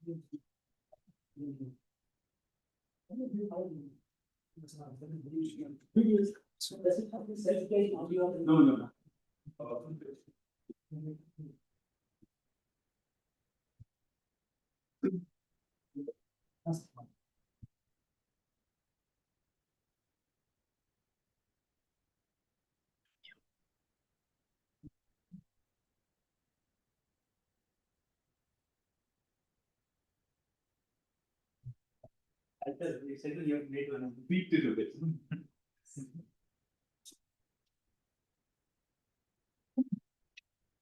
So does it have to certify audio? No, no. You have made one tweak to do it.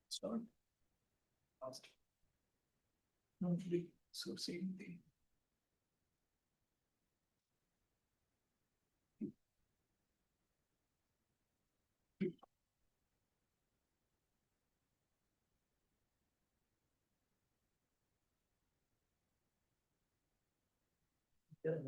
Start. So same thing. Okay.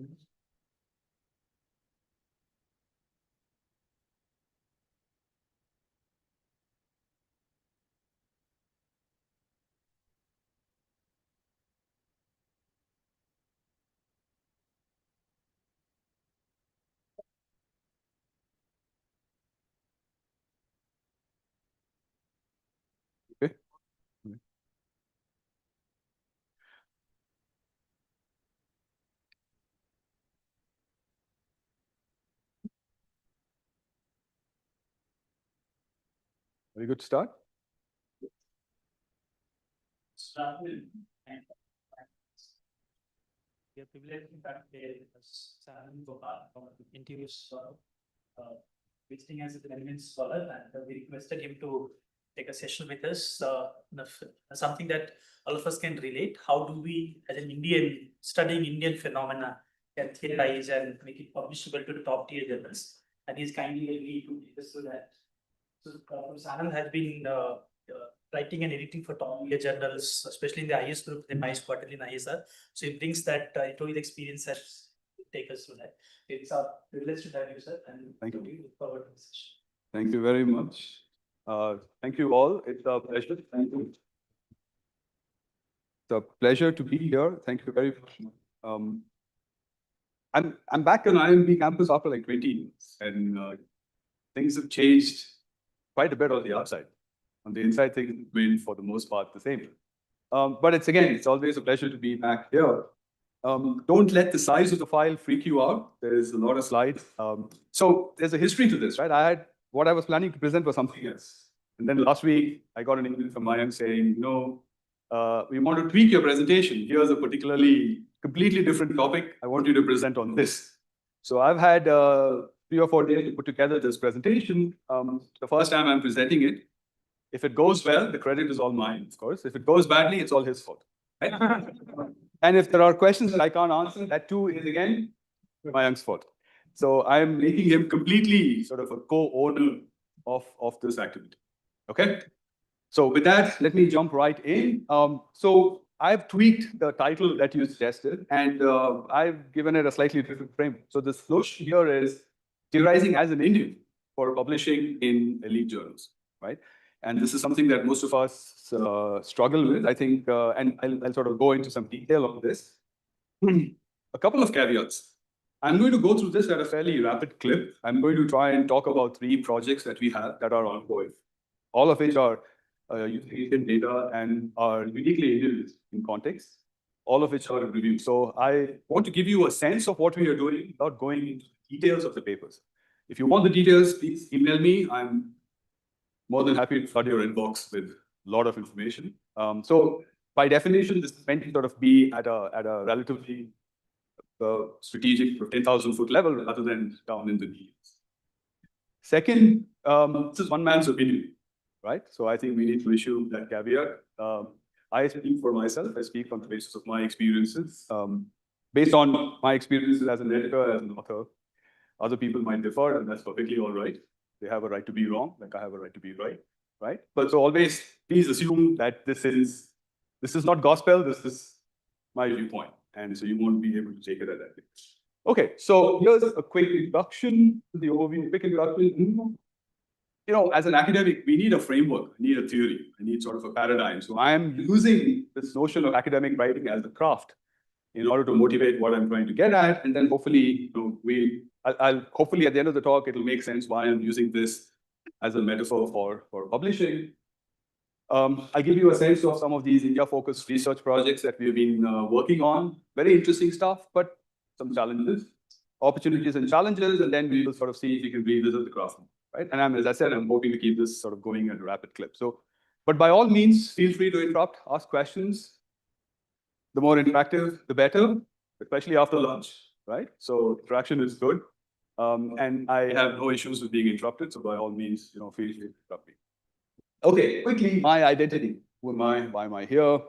Very good start. Start with we are privileged in fact interviews visiting as a relevant scholar, and we requested him to take a session with us. Something that all of us can relate. How do we, as an Indian studying Indian phenomena, can theorize and make it publishable to the top tier journals? And he's kindly agreed to take us through that. So Professor Anand has been writing and editing for top tier journals, especially in the IS group, the MICE Quarterly and ISR. So he brings that into his experience and take us through that. It's a privilege to have you, sir, and Thank you. Look forward to the session. Thank you very much. Thank you all. It's a pleasure. Thank you. It's a pleasure to be here. Thank you very much. I'm back on IMB campus after like 20 years, and things have changed quite a bit on the outside. On the inside, things have been for the most part the same. But it's always a pleasure to be back here. Don't let the size of the file freak you out. There's a lot of slides. So there's a history to this, right? What I was planning to present was something else. And then last week, I got an email from Mayank saying, we want to tweak your presentation. Here's a completely different topic. I want you to present on this. So I've had 3 or 4 days to put together this presentation. The first time I'm presenting it. If it goes well, the credit is all mine, of course. If it goes badly, it's all his fault. Right? And if there are questions that I can't answer, that too is again Mayank's fault. So I'm making him completely sort of a co-owner of this activity. Okay? So with that, let me jump right in. So I've tweaked the title that you suggested, and I've given it a slightly different frame. So the solution here is Theorizing as an Indian for publishing in elite journals, right? And this is something that most of us struggle with, I think, and I'll sort of go into some detail on this. A couple of caveats. I'm going to go through this at a fairly rapid clip. I'm going to try and talk about 3 projects that we have that are ongoing, all of which are using Indian data and are uniquely Indian in context, all of which are in review. So I want to give you a sense of what we are doing without going into the details of the papers. If you want the details, please email me. I'm more than happy to flood your inbox with a lot of information. So by definition, this is meant to sort of be at a relatively strategic 10,000-foot level rather than down in the details. Second, this is one man's opinion, right? So I think we need to issue that caveat. I speak for myself. I speak on the basis of my experiences. Based on my experiences as an editor, as an author, other people might differ, and that's perfectly all right. They have a right to be wrong, like I have a right to be right, right? But so always, please assume that this is not gospel. This is my viewpoint, and so you won't be able to take it at that. Okay, so here's a quick introduction to the overview. Quick introduction. as an academic, we need a framework, we need a theory, we need sort of a paradigm. So I am using this notion of academic writing as a craft in order to motivate what I'm trying to get at. And then hopefully, I'll hopefully at the end of the talk, it'll make sense why I'm using this as a metaphor for publishing. I'll give you a sense of some of these India-focused research projects that we've been working on. Very interesting stuff, but some challenges, opportunities and challenges, and then we will sort of see if we can revisit the craft, right? And as I said, I'm hoping to keep this sort of going at a rapid clip. So, but by all means, feel free to interrupt, ask questions. The more interactive, the better, especially after lunch, right? So interaction is good. And I have no issues with being interrupted. So by all means, feel free to interrupt me. Okay, quickly, my identity. Who am I? Why am I here?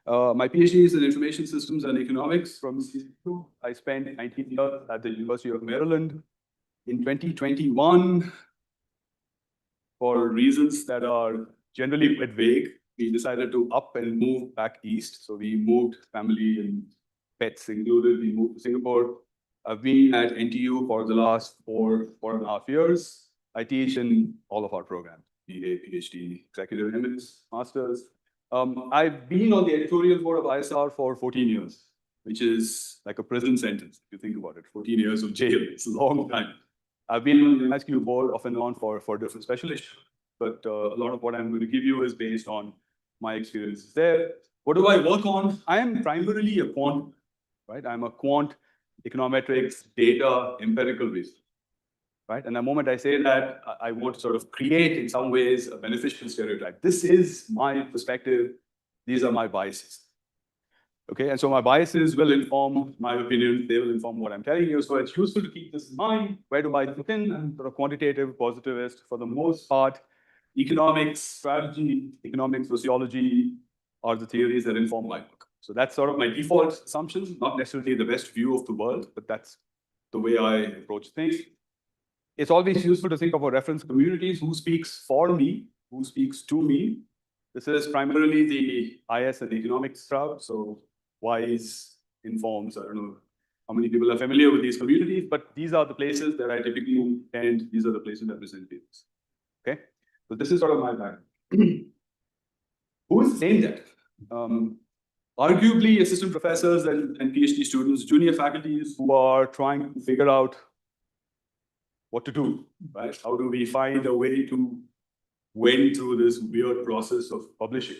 My PhD is in Information Systems and Economics from CSU. I spent 19 years at the University of Maryland. In 2021, for reasons that are generally quite vague, we decided to up and move back east. So we moved, family and pets included, we moved to Singapore. I've been at NTU for the last 4.5 years. I teach in all of our programs, BA, PhD, executive MS, masters. I've been on the editorial board of ISR for 14 years, which is like a prison sentence, if you think about it. 14 years of jail, it's a long time. I've been on the MSQ board off and on for different special issues, but a lot of what I'm going to give you is based on my experiences there. What do I work on? I am primarily a quant, right? I'm a quant, econometrics, data, empirical research, right? And the moment I say that, I want to sort of create in some ways a beneficial stereotype. This is my perspective. These are my biases. Okay, and so my biases will inform my opinion. They will inform what I'm telling you. So it's useful to keep this in mind. Where do I fit in? I'm sort of quantitative, positivist for the most part. Economics, strategy, economic sociology are the theories that inform my work. So that's sort of my default assumption, not necessarily the best view of the world, but that's the way I approach things. It's always useful to think about reference communities, who speaks for me, who speaks to me. This is primarily the IS and economics crowd. So WISE, informs, I don't know how many people are familiar with these communities, but these are the places that I typically attend. These are the places that present papers. Okay, so this is sort of my background. Who is saying that? Arguably assistant professors and PhD students, junior faculties who are trying to figure out what to do, right? How do we find a way to went through this weird process of publishing,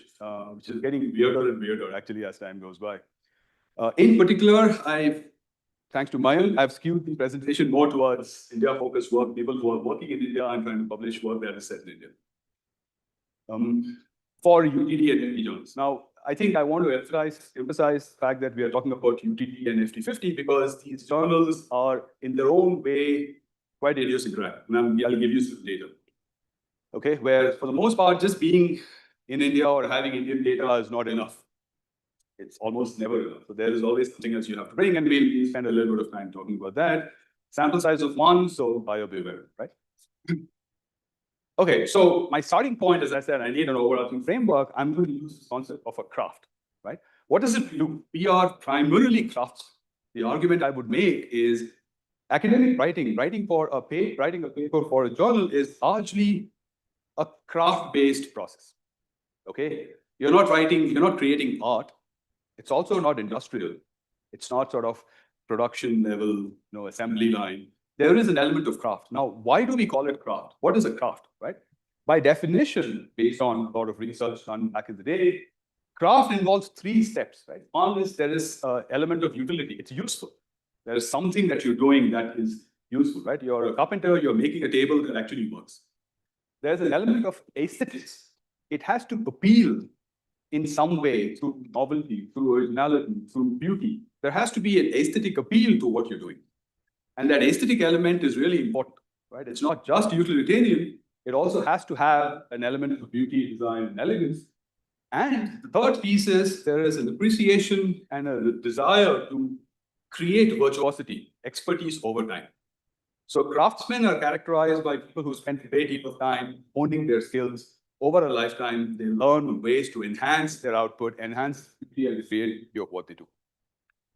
which is getting weirder and weirder actually as time goes by. In particular, thanks to Mayan, I've skewed the presentation more towards India-focused work, people who are working in India and trying to publish work that is set in India. For UTD and FT journals. Now, I think I want to emphasize the fact that we are talking about UTD and FT50 because these journals are in their own way quite idiosyncratic. And I'll give you some data. Okay, where for the most part, just being in India or having Indian data is not enough. It's almost never enough. So there is always something else you have to bring, and we'll spend a little bit of time talking about that. Sample size of 1, so buyer beware, right? Okay, so my starting point, as I said, I need an overarching framework. I'm going to use the concept of a craft, right? What does it do? We are primarily crafts. The argument I would make is academic writing for a paper, writing a paper for a journal is largely a craft-based process. Okay, you're not creating art. It's also not industrial. It's not sort of production level, assembly line. There is an element of craft. Now, why do we call it craft? What is a craft, right? By definition, based on a lot of research done back in the day, craft involves 3 steps, right? One is there is an element of utility. It's useful. There is something that you're doing that is useful, right? You're a carpenter, you're making a table that actually works. There's an element of aesthetics. It has to appeal in some way through novelty, through originality, through beauty. There has to be an aesthetic appeal to what you're doing. And that aesthetic element is really important, right? It's not just utilitarian. It also has to have an element of beauty, design, and elegance. And the third piece is there is an appreciation and a desire to create virtuosity, expertise over time. So craftsmen are characterized by people who spend a great deal of time honing their skills over a lifetime. They learn ways to enhance their output, enhance the beauty and the creativity of what they do.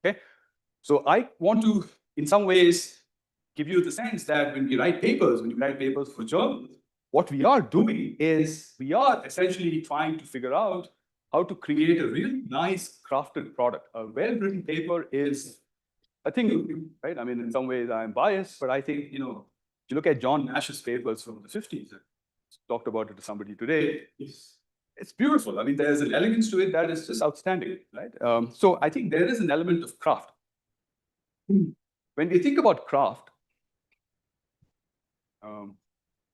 Okay, so I want to, in some ways, give you the sense that when you write papers for journals, what we are doing is we are essentially trying to figure out how to create a really nice crafted product. A well-written paper is a thing, right? I mean, in some ways I'm biased, but I think, if you look at John Nash's papers from the 50s, I talked about it to somebody today, it's beautiful. I mean, there's an elegance to it that is just outstanding, right? So I think there is an element of craft. When we think about craft,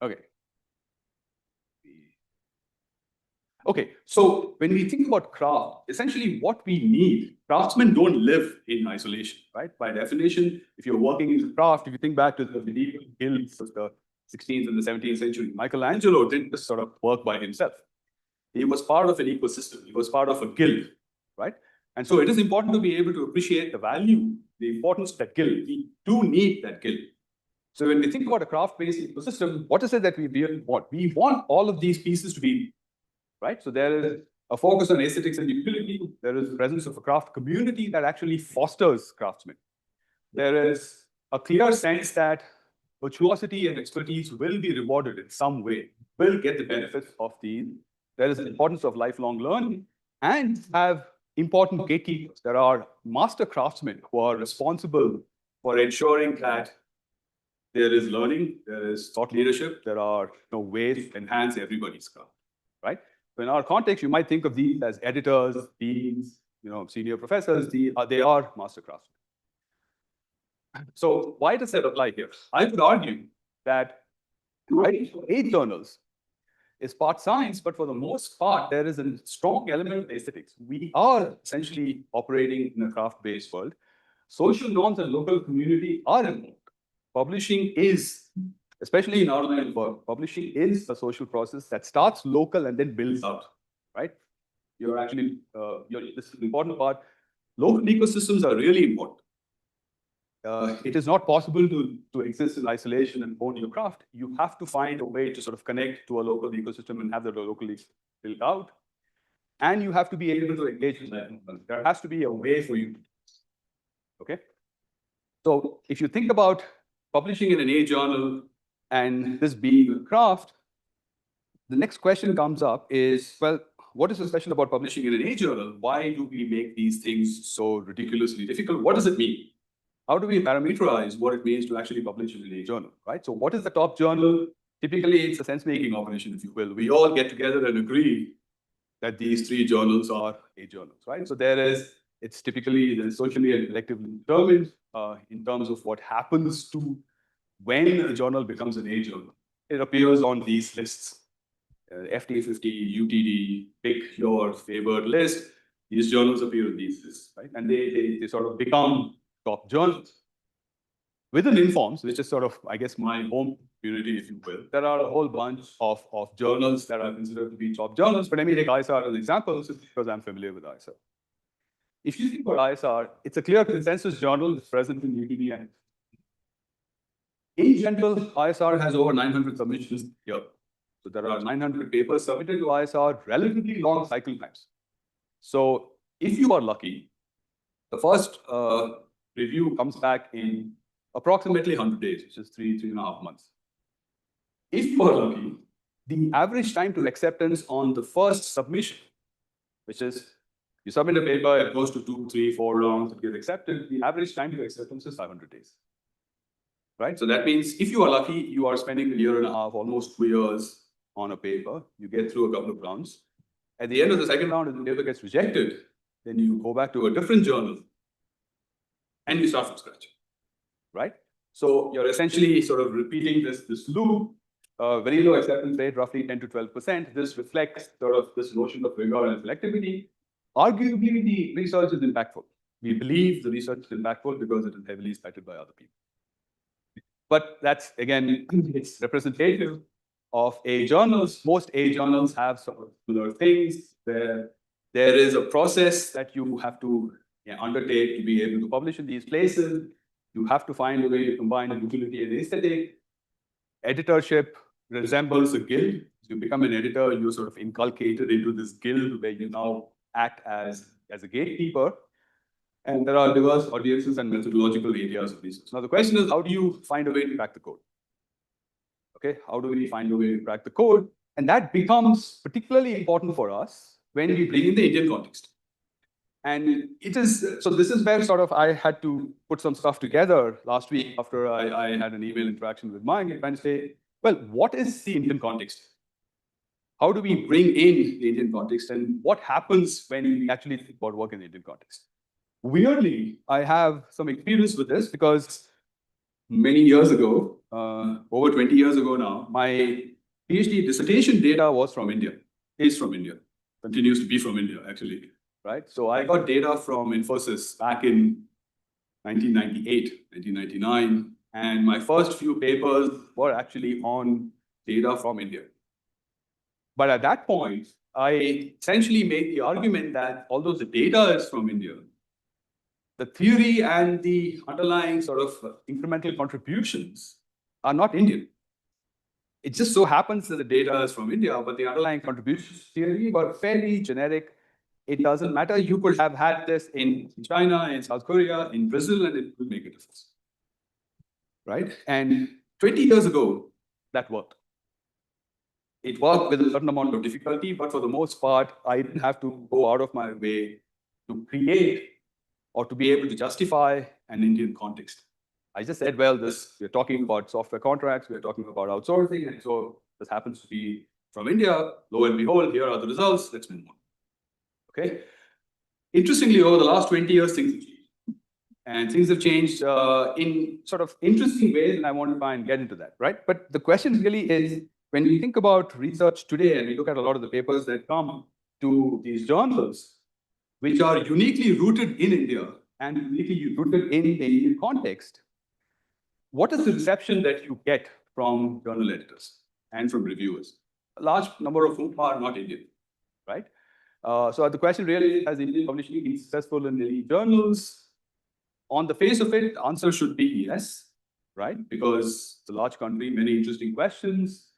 okay. Okay, so when we think about craft, essentially what we need, craftsmen don't live in isolation, right? By definition, if you're working in craft, if you think back to the medieval guilds of the 16th and the 17th century, Michelangelo didn't just sort of work by himself. He was part of an ecosystem. He was part of a guild, right? And so it is important to be able to appreciate the value, the importance of that guild. We do need that guild. So when we think about a craft-based ecosystem, what is it that we want? We want all of these pieces to be right? So there is a focus on aesthetics and utility. There is the presence of a craft community that actually fosters craftsmen. There is a clear sense that virtuosity and expertise will be rewarded in some way, will get the benefits of these. There is the importance of lifelong learning and have important gatekeepers. There are master craftsmen who are responsible for ensuring that there is learning, there is thought leadership, there are ways to enhance everybody's craft, right? So in our context, you might think of these as editors, deans, senior professors. They are master craftsmen. So why does that apply here? I would argue that writing for age journals is part science, but for the most part, there is a strong element of aesthetics. We are essentially operating in a craft-based world. Social norms and local community are important. Publishing is, especially in our line of work, publishing is a social process that starts local and then builds out, right? You're actually, this is the important part. Local ecosystems are really important. It is not possible to exist in isolation and own your craft. You have to find a way to sort of connect to a local ecosystem and have the local built out. And you have to be able to engage in that. There has to be a way for you. Okay? So if you think about publishing in an age journal, and this being a craft, the next question comes up is, well, what is so special about publishing in an age journal? Why do we make these things so ridiculously difficult? What does it mean? How do we parameterize what it means to actually publish in an age journal, right? So what is the top journal? Typically, it's a sense-making operation, if you will. We all get together and agree that these three journals are age journals, right? So it's typically socially and collectively determined in terms of what happens to when a journal becomes an age journal. It appears on these lists, FT50, UTD, pick your favorite list. These journals appear in these lists, right? And they sort of become top journals. Within Informs, which is sort of, I guess, my home community, if you will, there are a whole bunch of journals that are considered to be top journals. But let me take ISR as an example, because I'm familiar with ISR. If you think about ISR, it's a clear consensus journal that's present in UTD and in general, ISR has over 900 submissions here. So there are 900 papers submitted to ISR, relatively long cycle times. So if you are lucky, the first review comes back in approximately 100 days, which is 3.5 months. If you are lucky, the average time to acceptance on the first submission, which is you submit a paper, it goes to 2, 3, 4 rounds, it gets accepted. The average time to acceptance is 500 days. Right? So that means if you are lucky, you are spending 1.5 years, almost 2 years on a paper. You get through a couple of rounds. At the end of the second round, if the paper gets rejected, then you go back to a different journal and you start from scratch. Right? So you're essentially sort of repeating this loop, very low acceptance rate, roughly 10 to 12%. This reflects sort of this notion of rigor and selectivity. Arguably, the research is impactful. We believe the research is impactful because it is heavily cited by other people. But that's, again, it's representative of age journals. Most age journals have similar things. There is a process that you have to undertake to be able to publish in these places. You have to find a way to combine utility and aesthetic. Editorship resembles a guild. You become an editor, you're sort of inculcated into this guild where you now act as a gatekeeper. And there are diverse audiences and methodological areas of research. Now, the question is, how do you find a way to crack the code? Okay, how do we find a way to crack the code? And that becomes particularly important for us when we bring in the Indian context. And it is, so this is where sort of I had to put some stuff together last week after I had an email interaction with Mike and trying to say, well, what is the Indian context? How do we bring in the Indian context and what happens when we actually think about work in the Indian context? Weirdly, I have some experience with this because many years ago, over 20 years ago now, my PhD dissertation data was from India, is from India, continues to be from India, actually, right? So I got data from Infosys back in 1998, 1999, and my first few papers were actually on data from India. But at that point, I essentially made the argument that although the data is from India, the theory and the underlying sort of incremental contributions are not Indian. It just so happens that the data is from India, but the underlying contributions theory were fairly generic. It doesn't matter. You could have had this in China, in South Korea, in Brazil, and it would make a difference. Right? And 20 years ago, that worked. It worked with a certain amount of difficulty, but for the most part, I didn't have to go out of my way to create or to be able to justify an Indian context. I just said, well, we're talking about software contracts, we're talking about outsourcing, and so this happens to be from India. Lo and behold, here are the results. Let's move on. Okay. Interestingly, over the last 20 years, things have changed. And things have changed in sort of interesting ways, and I want to try and get into that, right? But the question really is, when we think about research today, and we look at a lot of the papers that come to these journals, which are uniquely rooted in India and uniquely rooted in the Indian context, what is the reception that you get from journal editors and from reviewers? A large number of whom are not Indian, right? So the question really is, has Indian publishing been successful in the journals? On the face of it, the answer should be yes, right? Because it's a large country, many interesting questions.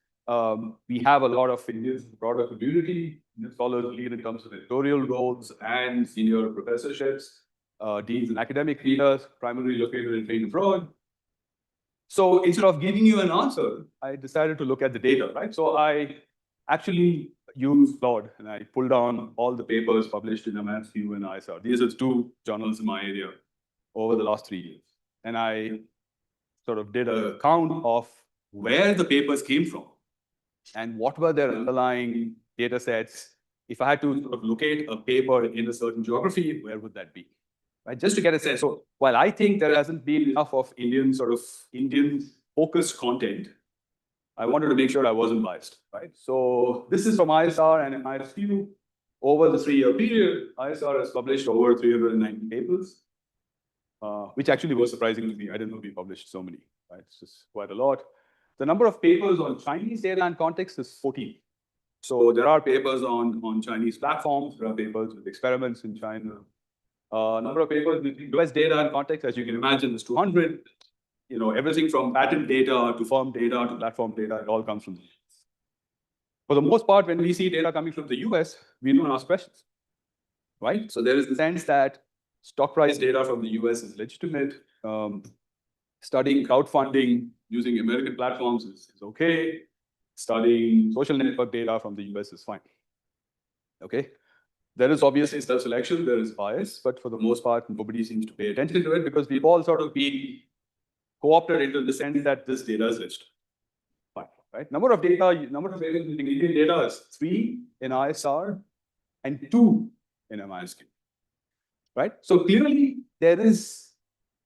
We have a lot of Indians in the broader community. Scholars lead in terms of editorial roles and senior professorships, deans and academic leaders, primarily located and trained abroad. So instead of giving you an answer, I decided to look at the data, right? So I actually used Claude and I pulled down all the papers published in MSU and ISR. These are two journals in my area over the last 3 years. And I sort of did a count of where the papers came from and what were their underlying data sets. If I had to sort of locate a paper in a certain geography, where would that be? Right? Just to get a sense. So while I think there hasn't been enough of Indian focused content, I wanted to make sure I wasn't biased, right? So this is from ISR, and in ISU, over the 3-year period, ISR has published over 390 papers, which actually was surprising to me. I didn't know we published so many, right? It's just quite a lot. The number of papers on Chinese data and context is 14. So there are papers on Chinese platforms, there are papers with experiments in China. Number of papers with US data and context, as you can imagine, is 200. You know, everything from patent data to firm data to platform data, it all comes from the US. For the most part, when we see data coming from the US, we don't ask questions, right? So there is the sense that stock price data from the US is legitimate. Studying crowdfunding using American platforms is okay. Studying social network data from the US is fine. Okay. There is obviously self-selection, there is bias, but for the most part, nobody seems to pay attention to it because we've all sort of been co-opted into the sense that this data is rich. Fine, right? Number of papers using Indian data is 3 in ISR and 2 in MISQ. Right? So clearly there is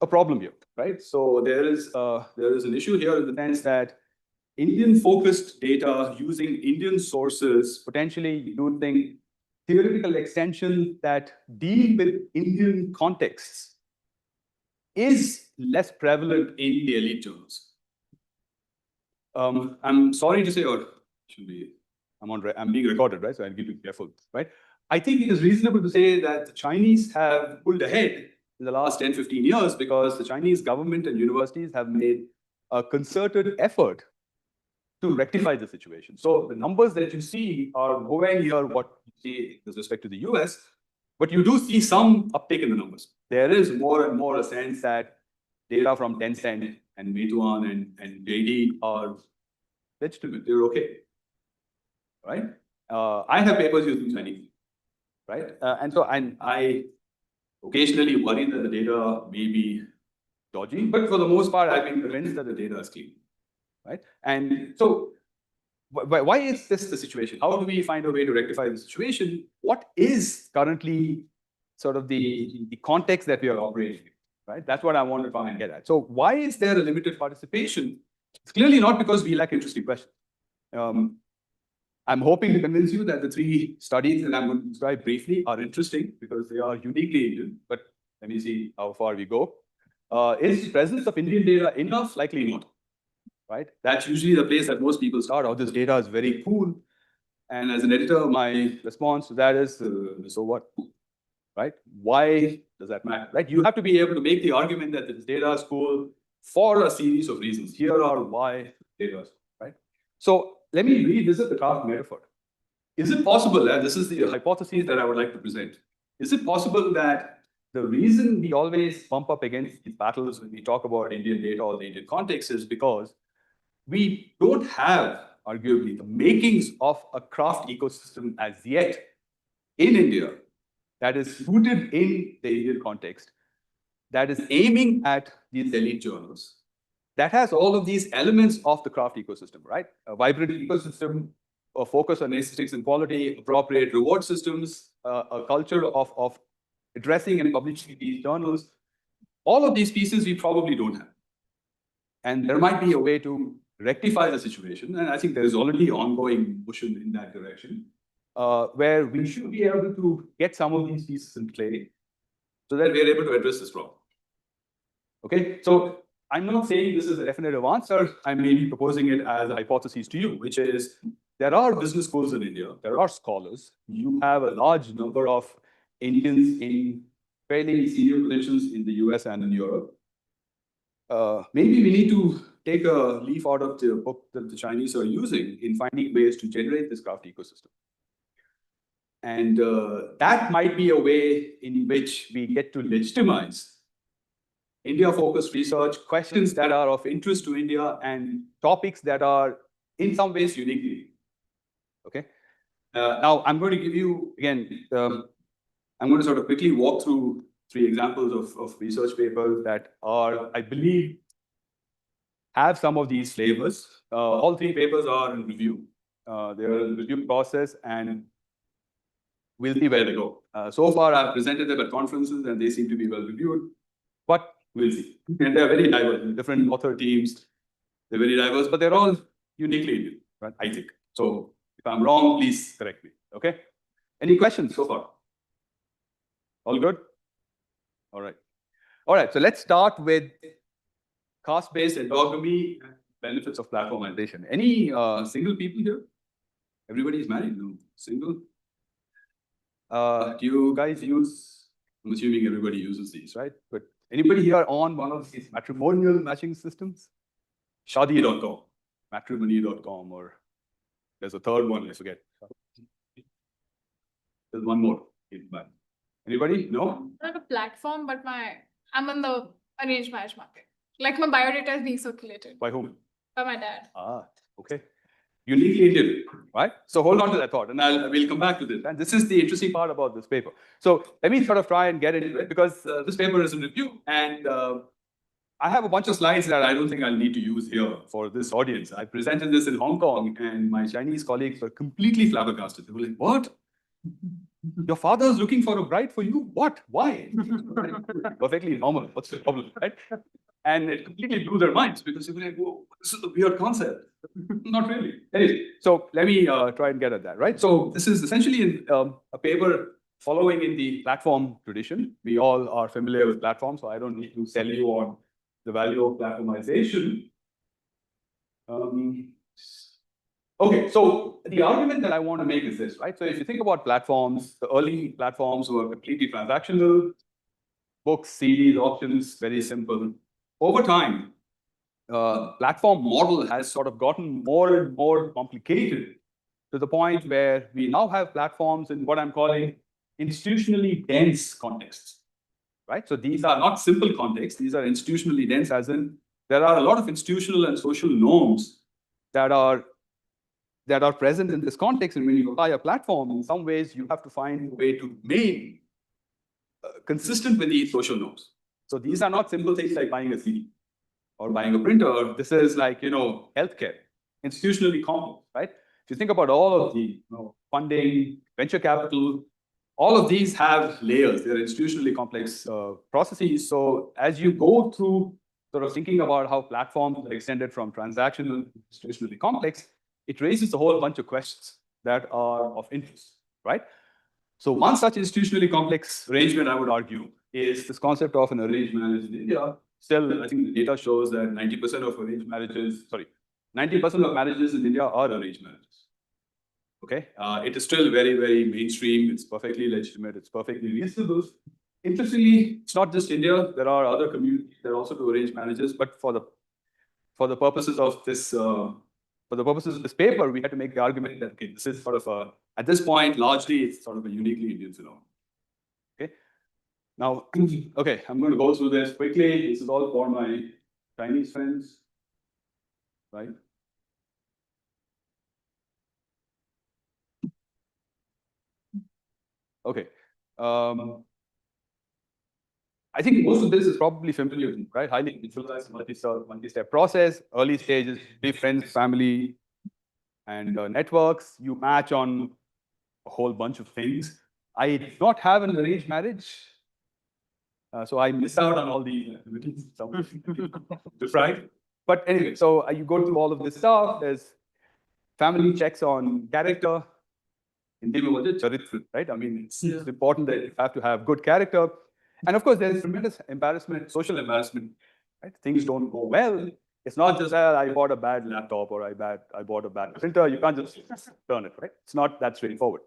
a problem here, right? So there is an issue here in the sense that Indian-focused data using Indian sources, potentially using theoretical extensions that deal with Indian contexts, is less prevalent in the elite journals. I'm sorry to say, or should be, I'm being recorded, right? So I'll be careful, right? I think it is reasonable to say that the Chinese have pulled ahead in the last 10, 15 years because the Chinese government and universities have made a concerted effort to rectify the situation. So the numbers that you see are nowhere near what you see with respect to the US, but you do see some uptake in the numbers. There is more and more a sense that data from Tencent and Meituan and JD are legitimate, they're okay, right? I have papers using Chinese, right? And so I occasionally worry that the data may be dodgy, but for the most part, I've been convinced that the data is clean, right? And so why is this the situation? How do we find a way to rectify the situation? What is currently sort of the context that we are operating in, right? That's what I want to try and get at. So why is there a limited participation? It's clearly not because we lack interesting questions. I'm hoping to convince you that the 3 studies that I'm going to describe briefly are interesting because they are uniquely Indian, but let me see how far we go. Is the presence of Indian data enough? Likely not, right? That's usually the place that most people start. Oh, this data is very cool. And as an editor, my response to that is, so what, right? Why does that matter, right? You have to be able to make the argument that this data is cool for a series of reasons. Here are why data is, right? So let me revisit the craft metaphor. Is it possible, and this is the hypothesis that I would like to present, is it possible that the reason we always bump up against these battles when we talk about Indian data or the Indian context is because we don't have, arguably, the makings of a craft ecosystem as yet in India that is rooted in the Indian context, that is aiming at these elite journals, that has all of these elements of the craft ecosystem, right? A vibrant ecosystem, a focus on aesthetics and quality, appropriate reward systems, a culture of addressing and publishing these journals. All of these pieces we probably don't have. And there might be a way to rectify the situation. And I think there is already ongoing motion in that direction, where we should be able to get some of these pieces in play so that we're able to address this problem. Okay, so I'm not saying this is a definitive answer. I'm maybe proposing it as a hypothesis to you, which is there are business schools in India, there are scholars, you have a large number of Indians in fairly senior positions in the US and in Europe. Maybe we need to take a leaf out of the book that the Chinese are using in finding ways to generate this craft ecosystem. And that might be a way in which we get to legitimize India-focused research, questions that are of interest to India, and topics that are in some ways uniquely. Okay. Now I'm going to give you again. I'm going to sort of quickly walk through 3 examples of research papers that are, I believe, have some of these flavors. All 3 papers are in review. They are in the review process, and we'll see where they go. So far, I've presented them at conferences, and they seem to be well reviewed. But we'll see. And they're very diverse, different author teams. They're very diverse, but they're all uniquely Indian, right? I think. So if I'm wrong, please correct me. Okay? Any questions so far? All good? All right. All right. So let's start with caste-based endogamy and benefits of platformization. Any single people here? Everybody is married? No. Single? Do you guys use? I'm assuming everybody uses these, right? But anybody here on one of these matrimonial matching systems? Shadi.com, matrimony.com, or there's a third one, I forget. There's one more. Anybody? No? Not a platform, but I'm on the arranged marriage market. Like my biodata is being circulated By whom? by my dad. Ah, okay. Uniquely Indian, right? So hold on to that thought, and we'll come back to this. And this is the interesting part about this paper. So let me sort of try and get into it, because this paper is in review, and I have a bunch of slides that I don't think I'll need to use here for this audience. I presented this in Hong Kong, and my Chinese colleagues were completely flabbergasted. They were like, "What? Your father is looking for a bride for you? What? Why?" Perfectly normal. What's the problem, right? And it completely blew their minds, because they were like, "Whoa, this is a weird concept." Not really. Anyway, so let me try and get at that, right? So this is essentially a paper following in the platform tradition. We all are familiar with platforms, so I don't need to sell you on the value of platformization. Okay, so the argument that I want to make is this, right? So if you think about platforms, the early platforms were completely transactional, books, CDs, auctions, very simple. Over time, platform model has sort of gotten more and more complicated, to the point where we now have platforms in what I'm calling institutionally dense contexts, right? So these are not simple contexts, these are institutionally dense, as in there are a lot of institutional and social norms that are present in this context. And when you apply a platform, in some ways, you have to find a way to remain consistent with these social norms. So these are not simple things like buying a CD or buying a printer. This is like, healthcare, institutionally complex, right? If you think about all of the funding, venture capital, all of these have layers. They're institutionally complex processes. So as you go through sort of thinking about how platforms are extended from transactional to institutionally complex, it raises a whole bunch of questions that are of interest, right? So one such institutionally complex arrangement, I would argue, is this concept of an arranged marriage in India. Still, I think the data shows that 90% of marriages in India are arranged marriages. Okay, it is still very, very mainstream. It's perfectly legitimate. It's perfectly reasonable. Interestingly, it's not just India. There are other communities that also do arranged marriages. But for the purposes of this paper, we had to make the argument that this is sort of at this point largely it's sort of a uniquely Indian phenomenon. Okay, now okay, I'm going to go through this quickly. This is all for my Chinese friends, right? Okay. I think most of this is probably familiar, right? Highly individualized multi-step process, early stages, friends, family, and networks. You match on a whole bunch of things. I did not have an arranged marriage, so I miss out on all these activities. Right? But anyway, so you go through all of this stuff. There's family checks on character. Right? I mean, it's important that you have to have good character. And of course, there's tremendous embarrassment, social embarrassment. Right? Things don't go well. It's not just, I bought a bad laptop or I bought a bad printer. You can't just turn it, right? It's not that straightforward.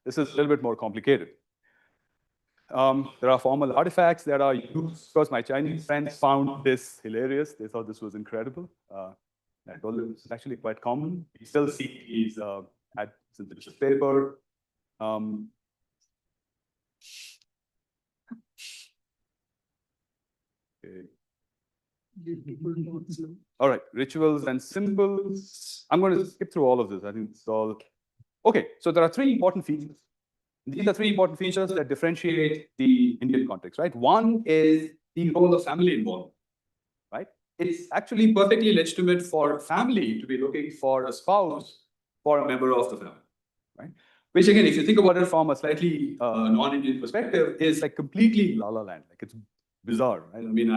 This is a little bit more complicated. There are formal artifacts that are used. Of course, my Chinese friends found this hilarious. They thought this was incredible. I told them it's actually quite common. We still see these ads in the newspaper. Okay. All right, rituals and symbols. I'm going to skip through all of this. I think it's all okay. So there are three important features. These are three important features that differentiate the Indian context, right? One is the role of family involvement, right? It's actually perfectly legitimate for a family to be looking for a spouse for a member of the family, right? Which again, if you think about it from a slightly non-Indian perspective, is like completely la la land. Like it's bizarre, right? I mean,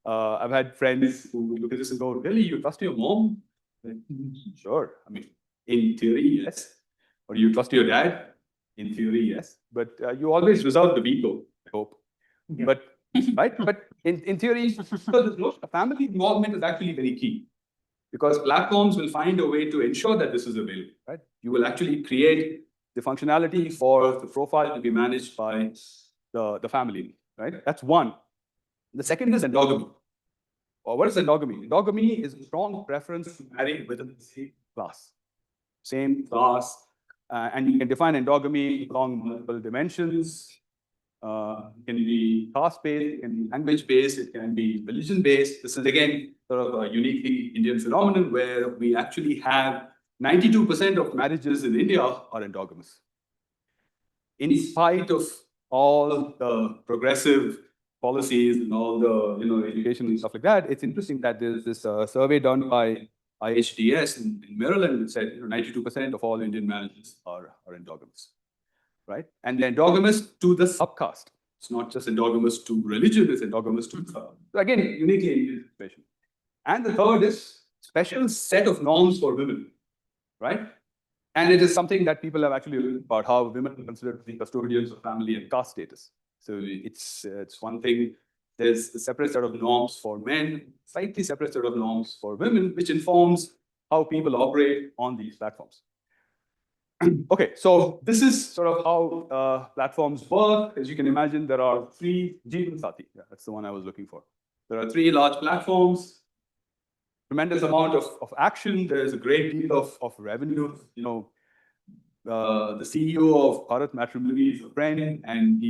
I've had friends who look at this and go, "Really, you trust your mom?" Like, sure. I mean, in theory, yes. Or you trust your dad? In theory, yes. But you always reserve the veto, I hope. Yeah. But right? But in theory, family involvement is actually very key. Because platforms will find a way to ensure that this is available, right? You will actually create the functionality for the profile to be managed by the family, right? That's one. The second is endogamy. Or what is endogamy? Endogamy is a strong preference to marry within the same class. Same class. And you can define endogamy along multiple dimensions. It can be caste-based, it can be language-based, it can be religion-based. This is, again, sort of a uniquely Indian phenomenon where we actually have 92% of marriages in India are endogamous. In spite of all the progressive policies and all the education and stuff like that, it's interesting that there's this survey done by IHDS in Maryland that said 92% of all Indian marriages are endogamous. Right? And they're endogamous to the subcaste. It's not just endogamous to religion, it's endogamous to so again, uniquely Indian situation. And the third is special set of norms for women, right? And it is something that people have actually written about how women are considered to be custodians of family and caste status. So it's one thing. There's a separate set of norms for men, slightly separate set of norms for women, which informs how people operate on these platforms. Okay, so this is sort of how platforms work. As you can imagine, there are three, Jeevan Sati, yeah, that's the one I was looking for. There are three large platforms, tremendous amount of action. There is a great deal of revenue. The CEO of Bharat Matrimonial is a friend, and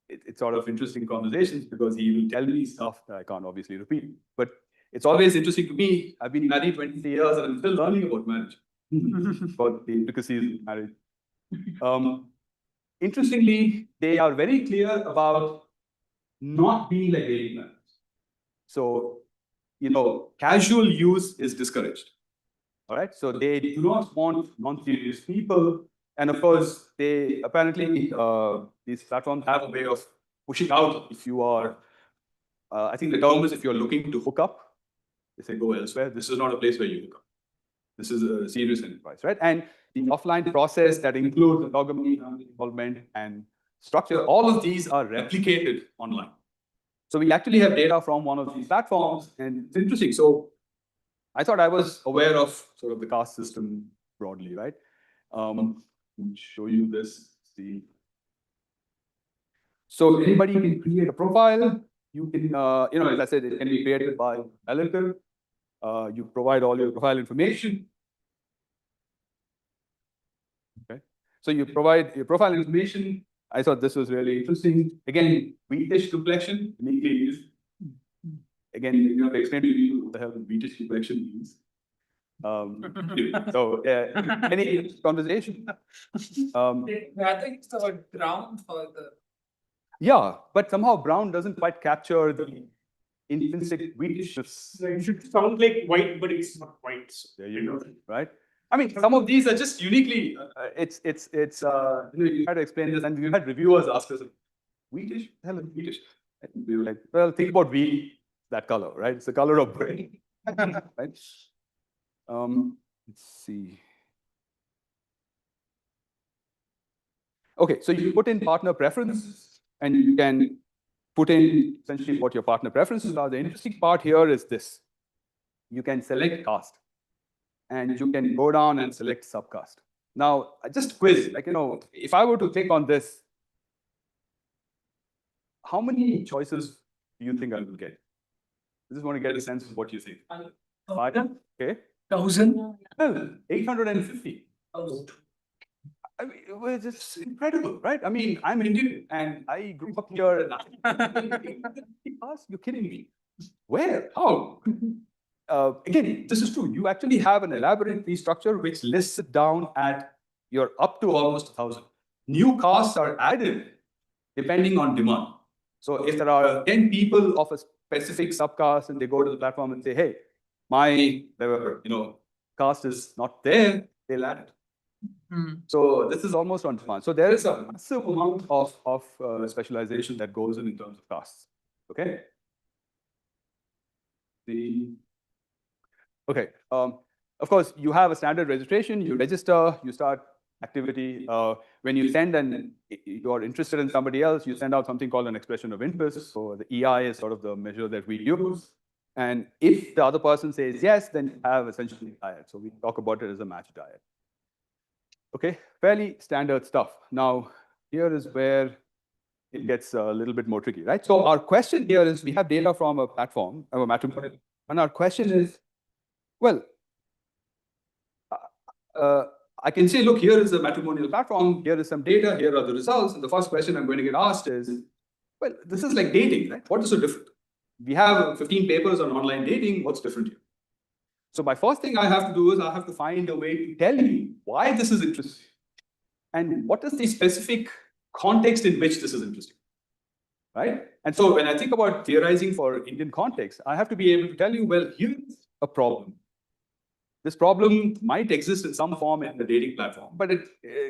it's sort of interesting conversations because he will tell me stuff that I can't obviously repeat. But it's always interesting to me. I've been married 20 years and I'm still learning about marriage, about the intricacies of marriage. Interestingly, they are very clear about not being like dating plans. So, casual use is discouraged. All right. So they do not want non-serious people. And of course, they apparently, these platforms have a way of pushing out if you are, I think the term is if you're looking to hook up, they say go elsewhere. This is not a place where you hook up. This is a serious enterprise, right? And the offline process that includes monogamy, involvement, and structure, all of these are replicated online. So we actually have data from one of these platforms, and it's interesting. So I thought I was aware of sort of the caste system broadly, right? Let me show you this. See. So anybody can create a profile. You can, as I said, it can be created by a relative. You provide all your profile information. Okay. So you provide your profile information. I thought this was really interesting. Again, wheatish complexion, uniquely used. Again, you have to explain to you what the hell wheatish complexion means. So, any conversation? I think it's the word brown for the. Yeah, but somehow brown doesn't quite capture the intrinsic wheatishness. It should sound like white, but it's not white. So There you go, right? I mean, some of these are just uniquely, you try to explain this, and we've had reviewers ask us, wheatish? The hell is wheatish? And we were like, well, think about wheat, that color, right? It's the color of brain, right? Let's see. Okay, so you put in partner preferences, and you can put in essentially what your partner preferences are. The interesting part here is this. You can select caste, and you can go down and select subcaste. Now, just quiz, if I were to click on this, how many choices do you think I will get? I just want to get a sense of what you think. 5? Okay. 1,000. Well, 850. I mean, it was just incredible, right? I mean, I'm Indian and I grew up here. You're kidding me. Where? How? Again, this is true. You actually have an elaborate fee structure which lists it down at you're up to almost 1,000. New costs are added depending on demand. So if there are 10 people of a specific subcaste and they go to the platform and say, hey, my caste is not there, they'll add it. So this is almost on demand. So there is a massive amount of specialization that goes in terms of castes. Okay. Okay. Of course, you have a standard registration. You register. You start activity. When you send and you're interested in somebody else, you send out something called an expression of interest. So the EI is sort of the measure that we use. And if the other person says yes, then you have essentially a diet. So we talk about it as a match diet. Okay, fairly standard stuff. Now, here is where it gets a little bit more tricky, right? So our question here is, we have data from a platform, a matrimonial, and our question is, well, I can say, look, here is a matrimonial platform, here is some data, here are the results, and the first question I'm going to get asked is, well, this is like dating, right? What is so different? We have 15 papers on online dating, what's different here? So my first thing I have to do is I have to find a way to tell you why this is interesting and what is the specific context in which this is interesting, right? And so when I think about theorizing for Indian context, I have to be able to tell you, well, here's a problem. This problem might exist in some form in the dating platform, but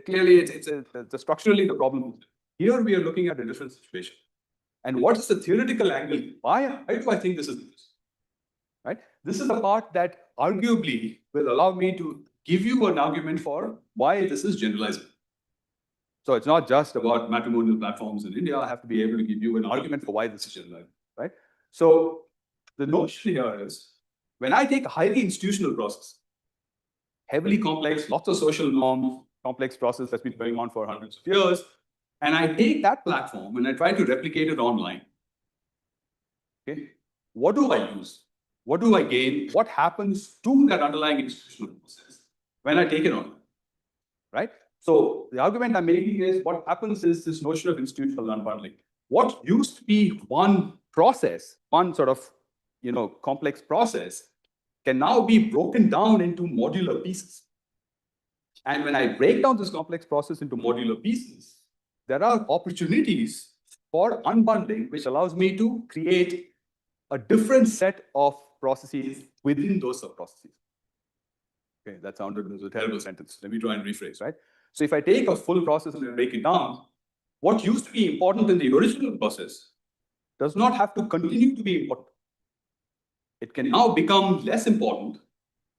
clearly it's structurally the problem. Here we are looking at a different situation. And what is the theoretical angle? Why do I think this is interesting? Right? This is the part that arguably will allow me to give you an argument for why this is generalizable. So it's not just about matrimonial platforms in India. I have to be able to give you an argument for why this is generalizable, right? So the notion here is, when I take a highly institutional process, heavily complex, lots of social norms, complex process that's been going on for hundreds of years, and I take that platform and I try to replicate it online, okay, what do I use? What do I gain? What happens to that underlying institutional process when I take it on? Right? So the argument I'm making is, what happens is this notion of institutional unbundling. What used to be one process, one sort of complex process can now be broken down into modular pieces. And when I break down this complex process into modular pieces, there are opportunities for unbundling, which allows me to create a different set of processes within those sub-processes. Okay, that sounded as a terrible sentence. Let me try and rephrase, right? So if I take a full process and I break it down, what used to be important in the original process does not have to continue to be important. It can now become less important.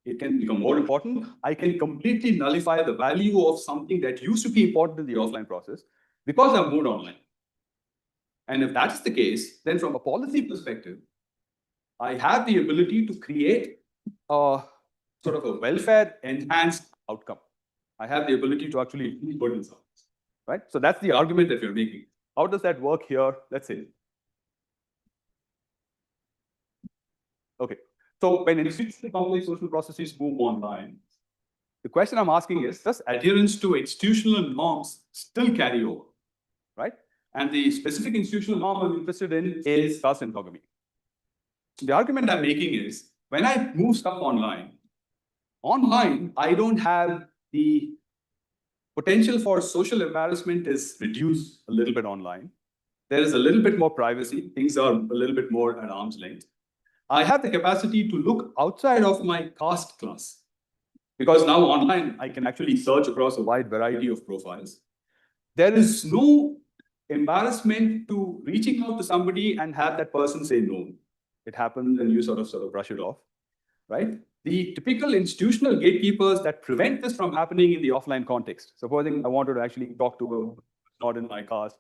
It can become more important. I can completely nullify the value of something that used to be important in the offline process because I've moved online. And if that is the case, then from a policy perspective, I have the ability to create a sort of a welfare enhanced outcome. I have the ability to actually burden something, right? So that's the argument that we're making. How does that work here? Let's say. Okay, so when institutional complex social processes move online, the question I'm asking is, does adherence to institutional norms still carry over, right? And the specific institutional norm I'm interested in is caste endogamy. The argument I'm making is, when I move stuff online, I don't have the potential for social embarrassment is reduced a little bit online. There is a little bit more privacy. Things are a little bit more at arm's length. I have the capacity to look outside of my caste class, because now online, I can actually search across a wide variety of profiles. There is no embarrassment to reaching out to somebody and have that person say no. It happens and you sort of brush it off, right? The typical institutional gatekeepers that prevent this from happening in the offline context. Supposing I wanted to actually talk to a not in my caste,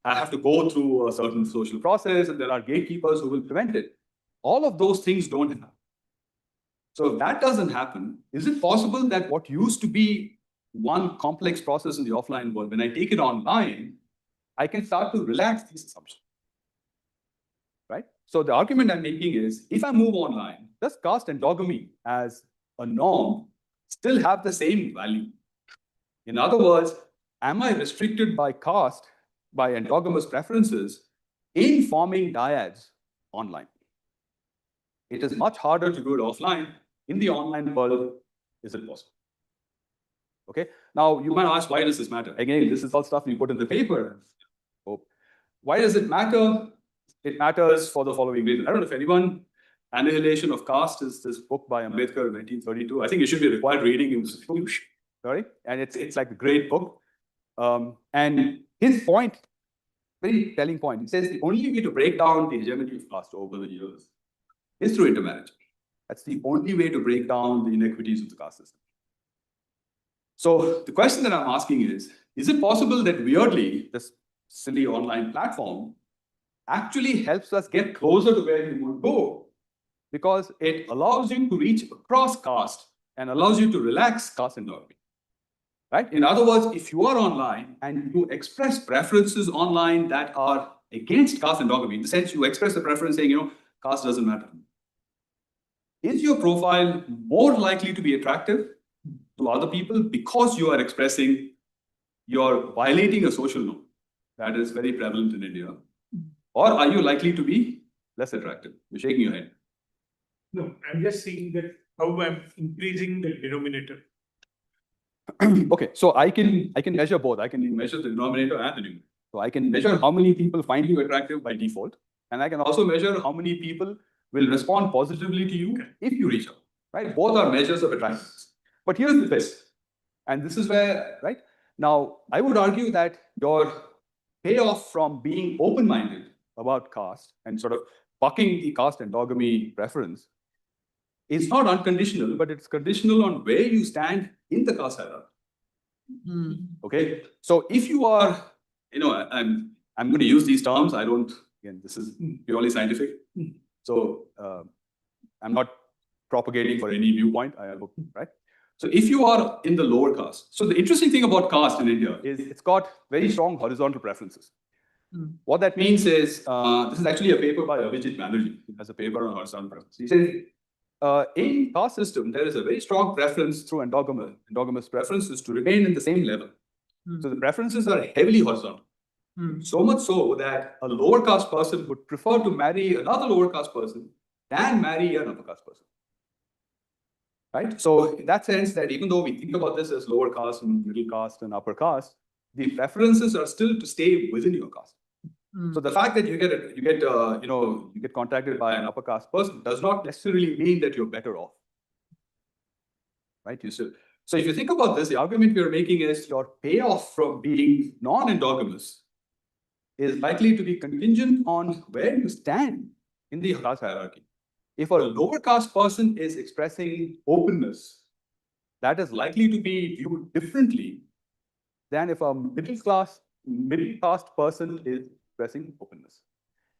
I have to go through a certain social process and there are gatekeepers who will prevent it. All of those things don't happen. So if that doesn't happen, is it possible that what used to be one complex process in the offline world, when I take it online, I can start to relax these assumptions, right? So the argument I'm making is, if I move online, does caste endogamy as a norm still have the same value? In other words, am I restricted by caste, by endogamous preferences in forming dyads online? It is much harder to do it offline. In the online world, is it possible? Okay. Now, you might ask, why does this matter? Again, this is all stuff we put in the paper. Why does it matter? It matters for the following reason. I don't know if anyone, Annihilation of Caste is this book by Ambedkar in 1932. I think it should be required reading in school. Sorry? And it's like a great book. And his point, very telling point, he says the only way to break down the hegemony of caste over the years is through intermarriage. That's the only way to break down the inequities of the caste system. So the question that I'm asking is it possible that weirdly, this silly online platform actually helps us get closer to where we want to go, because it allows you to reach across caste and allows you to relax caste endogamy, right? In other words, if you are online and you express preferences online that are against caste endogamy, in the sense you express the preference saying, caste doesn't matter, is your profile more likely to be attractive to other people because you are expressing, you're violating a social norm that is very prevalent in India? Or are you likely to be less attractive? You're shaking your head. No, I'm just saying that how I'm increasing the denominator. Okay, so I can measure both. I can measure the denominator and the numerator. So I can measure how many people find you attractive by default, and I can also measure how many people will respond positively to you if you reach out, right? Both are measures of attractiveness. But here's the twist, and this is where, right? Now, I would argue that your payoff from being open-minded about caste and sort of bucking the caste endogamy preference is not unconditional, but it's conditional on where you stand in the caste hierarchy. Okay, so if you are, I'm going to use these terms. I don't, again, this is purely scientific. So I'm not propagating for any viewpoint, I hope, right? So if you are in the lower caste, so the interesting thing about caste in India is it's got very strong horizontal preferences. What that means is, this is actually a paper by Abhijit Banerjee. He has a paper on horizontal preferences. He says, in caste system, there is a very strong preference through endogamous preferences to remain in the same level. So the preferences are heavily horizontal. So much so that a lower caste person would prefer to marry another lower caste person than marry an upper caste person. Right? So in that sense, that even though we think about this as lower caste and middle caste and upper caste, the preferences are still to stay within your caste. So the fact that you get contacted by an upper caste person does not necessarily mean that you're better off. Right? So if you think about this, the argument we're making is your payoff from being non-endogamous is likely to be contingent on where you stand in the caste hierarchy. If a lower caste person is expressing openness, that is likely to be viewed differently than if a middle caste person is expressing openness.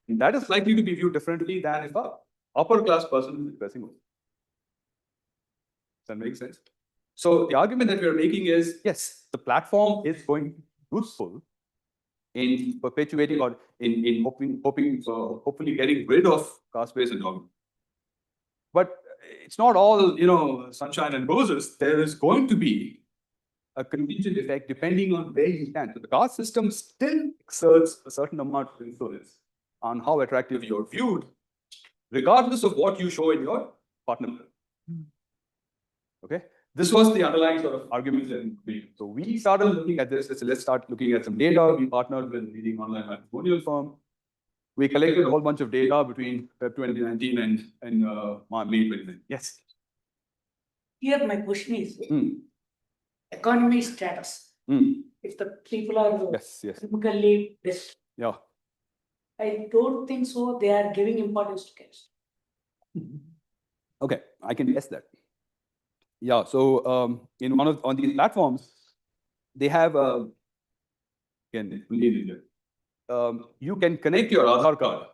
And that is likely to be viewed differently than if a upper class person is expressing openness. Does that make sense? So the argument that we're making is, yes, the platform is going to be useful in perpetuating or in hopefully getting rid of caste-based endogamy. But it's not all, sunshine and roses. There is going to be a contingent effect depending on where you stand. So the caste system still exerts a certain amount of influence on how attractive you're viewed, regardless of what you show in your partner. Okay? This was the underlying sort of argument that we made. So we started looking at this. Let's start looking at some data. We partnered with a leading online matrimonial firm. We collected a whole bunch of data between Feb 2019 and May 2019. Yes. Here my question is economy status. If the people are Yes. typically this, Yeah. I don't think so. They are giving importance to caste. Okay, I can guess that. Yeah. So on these platforms, they have again, you can connect your Aadhaar card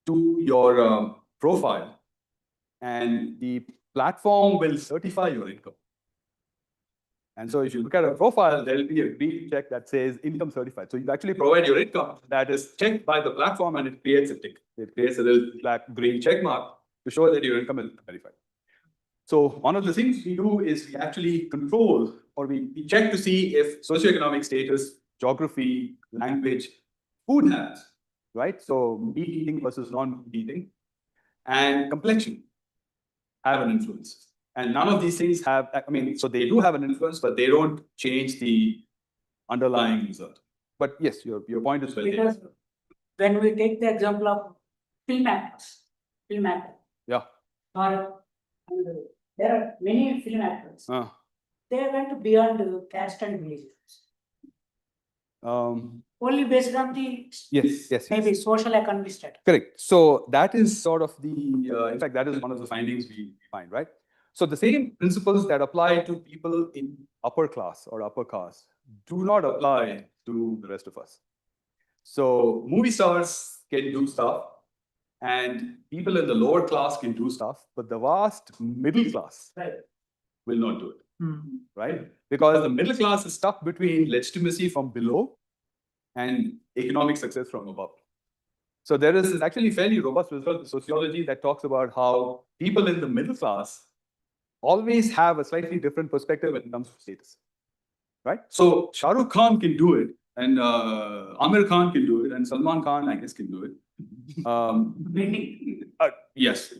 to your profile, and the platform will certify your income. And so if you look at a profile, there will be a green check that says income certified. So you actually provide your income that is checked by the platform, and it creates a tick. It creates a little green check mark to show that your income is verified. So one of the things we do is we actually control, or we check to see if socioeconomic status, geography, language, food habits, right? So meat eating versus non-meat eating, and complexion have an influence. And none of these things have, so they do have an influence, but they don't change the underlying result. But yes, your point is well taken. Because when we take the example of film actors, Yeah. or there are many film actors. They went beyond caste and religion. Only based on the Yes. maybe social economic status. Correct. So that is sort of the, in fact, that is one of the findings we find, right? So the same principles that apply to people in upper class or upper caste do not apply to the rest of us. So movie stars can do stuff, and people in the lower class can do stuff, but the vast middle class will not do it, right? Because the middle class is stuck between legitimacy from below and economic success from above. So there is this actually fairly robust research in sociology that talks about how people in the middle class always have a slightly different perspective when it comes to status, right? So Shah Rukh Khan can do it, and Amir Khan can do it, and Salman Khan, I guess, can do it. Yes,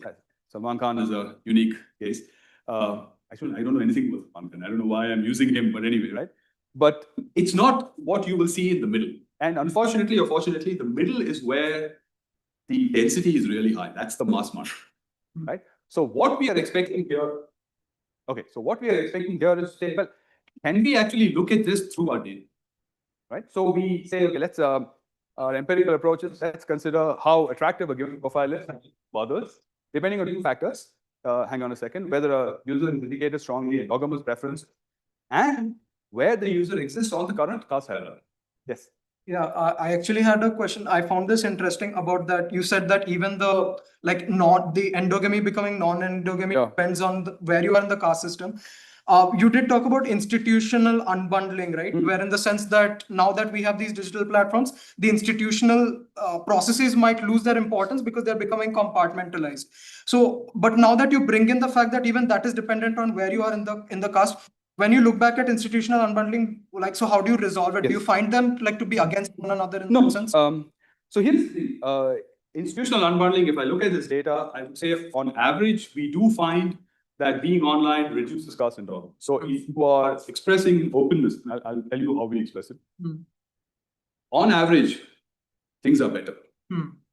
Salman Khan is a unique case. Actually, I don't know anything about Salman Khan. I don't know why I'm using him, but anyway, right? But it's not what you will see in the middle. And unfortunately or fortunately, the middle is where the density is really high. That's the mass market, right? So what we are expecting here, is to say, well, can we actually look at this through our data, right? So we say, okay, let's, our empirical approaches, let's consider how attractive a given profile is to others, depending on two factors. Hang on a second, whether a user is indicated strongly endogamous preference and where the user exists on the current caste hierarchy. Yes. Yeah, I actually had a question. I found this interesting about that. You said that even the not the endogamy becoming non-endogamy depends on where you are in the caste system. You did talk about institutional unbundling, right? Where in the sense that now that we have these digital platforms, the institutional processes might lose their importance because they're becoming compartmentalized. So, but now that you bring in the fact that even that is dependent on where you are in the caste, when you look back at institutional unbundling, so how do you resolve it? Yes. Do you find them to be against one another in some sense? So here's the institutional unbundling, if I look at this data, I would say on average, we do find that being online reduces caste endogamy. So if you are expressing openness, I'll tell you how we express it. On average, things are better,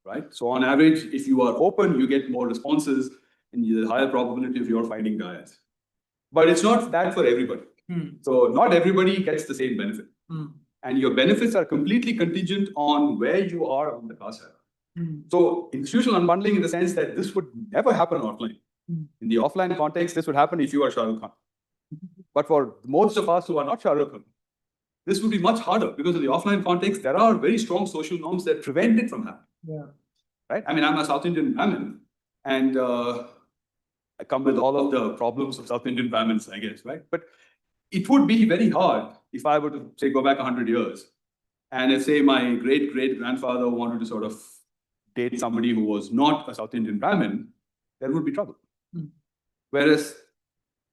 right? So on average, if you are open, you get more responses and there's a higher probability of your finding dyas. But it's not that for everybody. So not everybody gets the same benefit. And your benefits are completely contingent on where you are on the caste hierarchy. So institutional unbundling in the sense that this would never happen offline. In the offline context, this would happen if you are Shah Rukh Khan. But for most of us who are not Shah Rukh Khan, this would be much harder because in the offline context, there are very strong social norms that prevent it from happening. Right? I mean, I'm a South Indian Brahmin, and I come with all of the problems of South Indian Brahmins, I guess, right? But it would be very hard if I were to, say, go back 100 years, and if, say, my great-great-grandfather wanted to sort of date somebody who was not a South Indian Brahmin, there would be trouble. Whereas,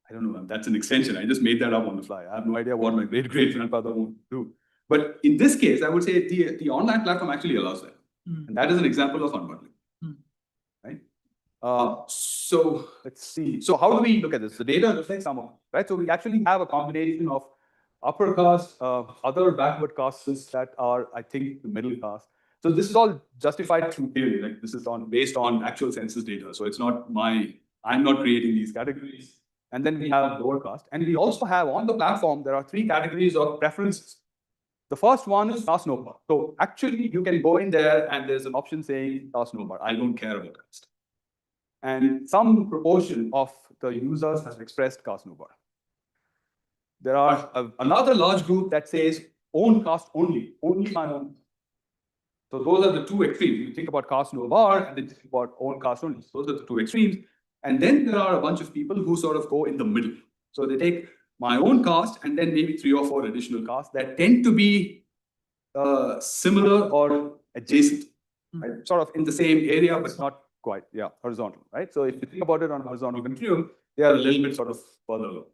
I don't know, that's an extension. I just made that up on the fly. I have no idea what my great-great-grandfather wanted to do. But in this case, I would say the online platform actually allows that. And that is an example of unbundling. Right? So let's see. So how do we look at this? The data reflects some of it, right? So we actually have a combination of upper caste, other backward castes that are, I think, the middle caste. So this is all justified through theory. Like this is based on actual census data. So it's not I'm not creating these categories. And then we have lower caste. And we also have on the platform, there are 3 categories of preferences. The first one is caste no bar. So actually, you can go in there and there's an option saying caste no bar. I don't care about caste. And some proportion of the users has expressed caste no bar. There are another large group that says own caste only my own. So those are the 2 extremes. You think about caste no bar and then think about own caste only. Those are the 2 extremes. And then there are a bunch of people who sort of go in the middle. So they take my own caste and then maybe 3 or 4 additional castes that tend to be similar or adjacent, right? Sort of in the same area, but not quite, horizontal, right? So if you think about it on a horizontal continuum, they are a little bit sort of further along.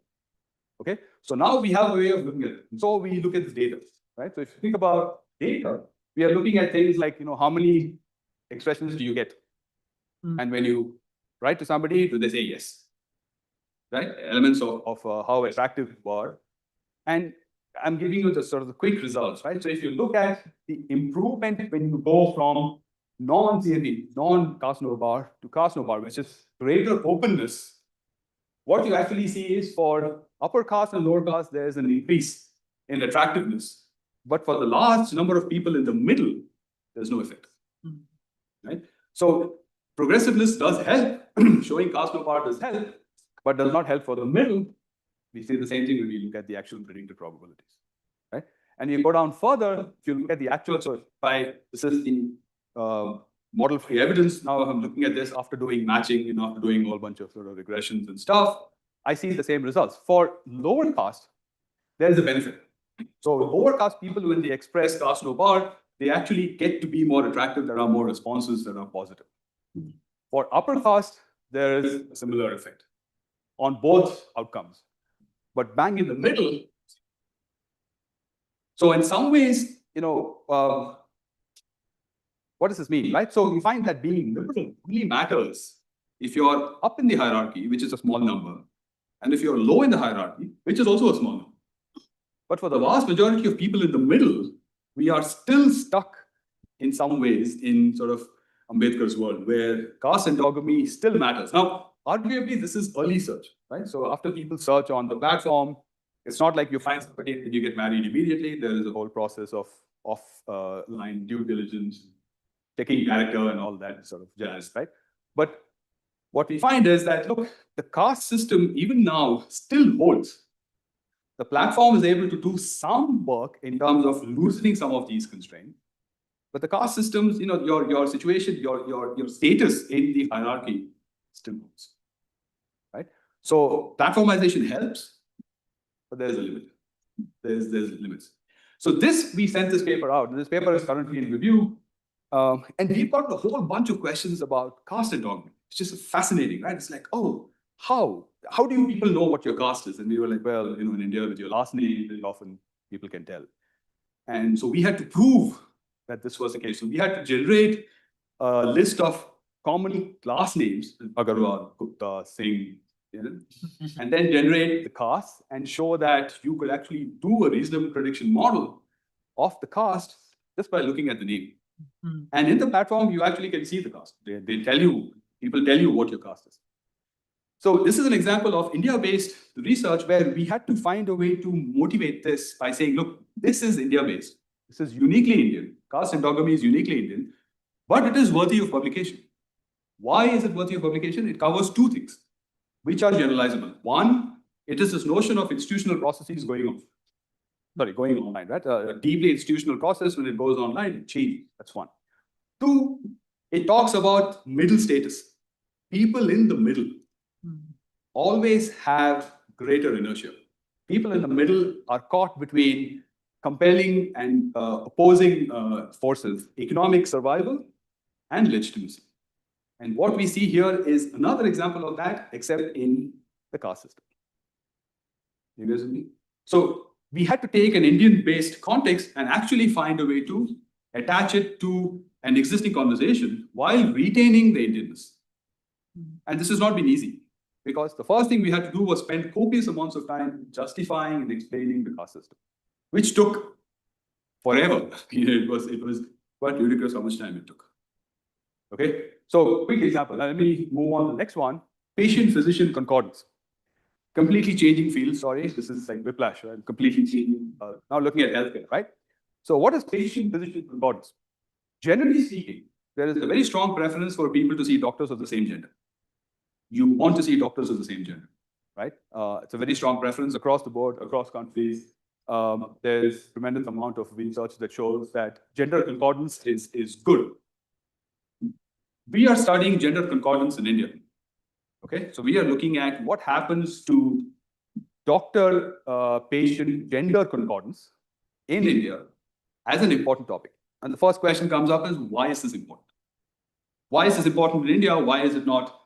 Okay, so now we have a way of looking at it. So we look at this data, right? So if you think about data, we are looking at things like, how many expressions do you get? And when you write to somebody, do they say yes? Right? Elements of how attractive you are. And I'm giving you the sort of the quick results, right? So if you look at the improvement when you go from non-CND, non-caste no bar to caste no bar, which is greater openness, what you actually see is for upper caste and lower caste, there is an increase in attractiveness. But for the large number of people in the middle, there's no effect. Right? So progressiveness does help, showing caste no bar does help, but does not help for the middle. We see the same thing when we look at the actual predicted probabilities, right? And you go down further, if you look at the actual, so this is the model-free evidence. Now I'm looking at this after doing matching, after doing a whole bunch of sort of regressions and stuff. I see the same results. For lower caste, there is a benefit. So lower caste people, when they express caste no bar, they actually get to be more attractive. There are more responses that are positive. For upper caste, there is a similar effect on both outcomes. But bang in the middle. So in some ways, what does this mean, right? So you find that being liberal really matters if you're up in the hierarchy, which is a small number, and if you're low in the hierarchy, which is also a small number. But for the vast majority of people in the middle, we are still stuck in some ways in sort of Ambedkar's world, where caste endogamy still matters. Now, arguably, this is early search, right? So after people search on the platform, it's not like you find somebody and you get married immediately. There is a whole process of line due diligence, checking character and all that sort of jazz, right? But what we find is that, look, the caste system, even now, still holds. The platform is able to do some work in terms of loosening some of these constraints. But the caste systems, your situation, your status in the hierarchy still moves, right? So platformization helps, but there's a limit. There's limits. So we sent this paper out. This paper is currently in review. And we've got a whole bunch of questions about caste endogamy. It's just fascinating, right? It's like, oh, how do you people know what your caste is? And we were like, well, in India, with your last name, very often people can tell. And so we had to prove that this was the case. So we had to generate a list of common class names, Agarwal, Gupta, Singh, you know, and then generate the caste and show that you could actually do a reasonable prediction model of the caste just by looking at the name. And in the platform, you actually can see the caste. They tell you, people tell you what your caste is. So this is an example of India-based research where we had to find a way to motivate this by saying, look, this is India-based. This is uniquely Indian. Caste endogamy is uniquely Indian, but it is worthy of publication. Why is it worthy of publication? It covers two things, which are generalizable. One, it is this notion of institutional processes going online, right? A deeply institutional process, when it goes online, it changes. That's one. Two, it talks about middle status. People in the middle always have greater inertia. People in the middle are caught between compelling and opposing forces, economic survival and legitimacy. And what we see here is another example of that, except in the caste system. You guys with me? So we had to take an Indian-based context and actually find a way to attach it to an existing conversation while retaining the Indianness. And this has not been easy, because the first thing we had to do was spend copious amounts of time justifying and explaining the caste system, which took forever. It was quite ludicrous how much time it took. Okay, so quick example. Now, let me move on to the next one. Patient-physician concordance. Completely changing field. Sorry, this is like whiplash, right? Completely changing. Now looking at healthcare, right? So what is patient-physician concordance? Generally speaking, there is a very strong preference for people to see doctors of the same gender. You want to see doctors of the same gender, right? It's a very strong preference across the board, across countries. There's tremendous amount of research that shows that gender concordance is good. We are studying gender concordance in India. Okay, so we are looking at what happens to doctor-patient gender concordance in India as an important topic. And the first question comes up is, why is this important? Why is this important in India? Why is it not,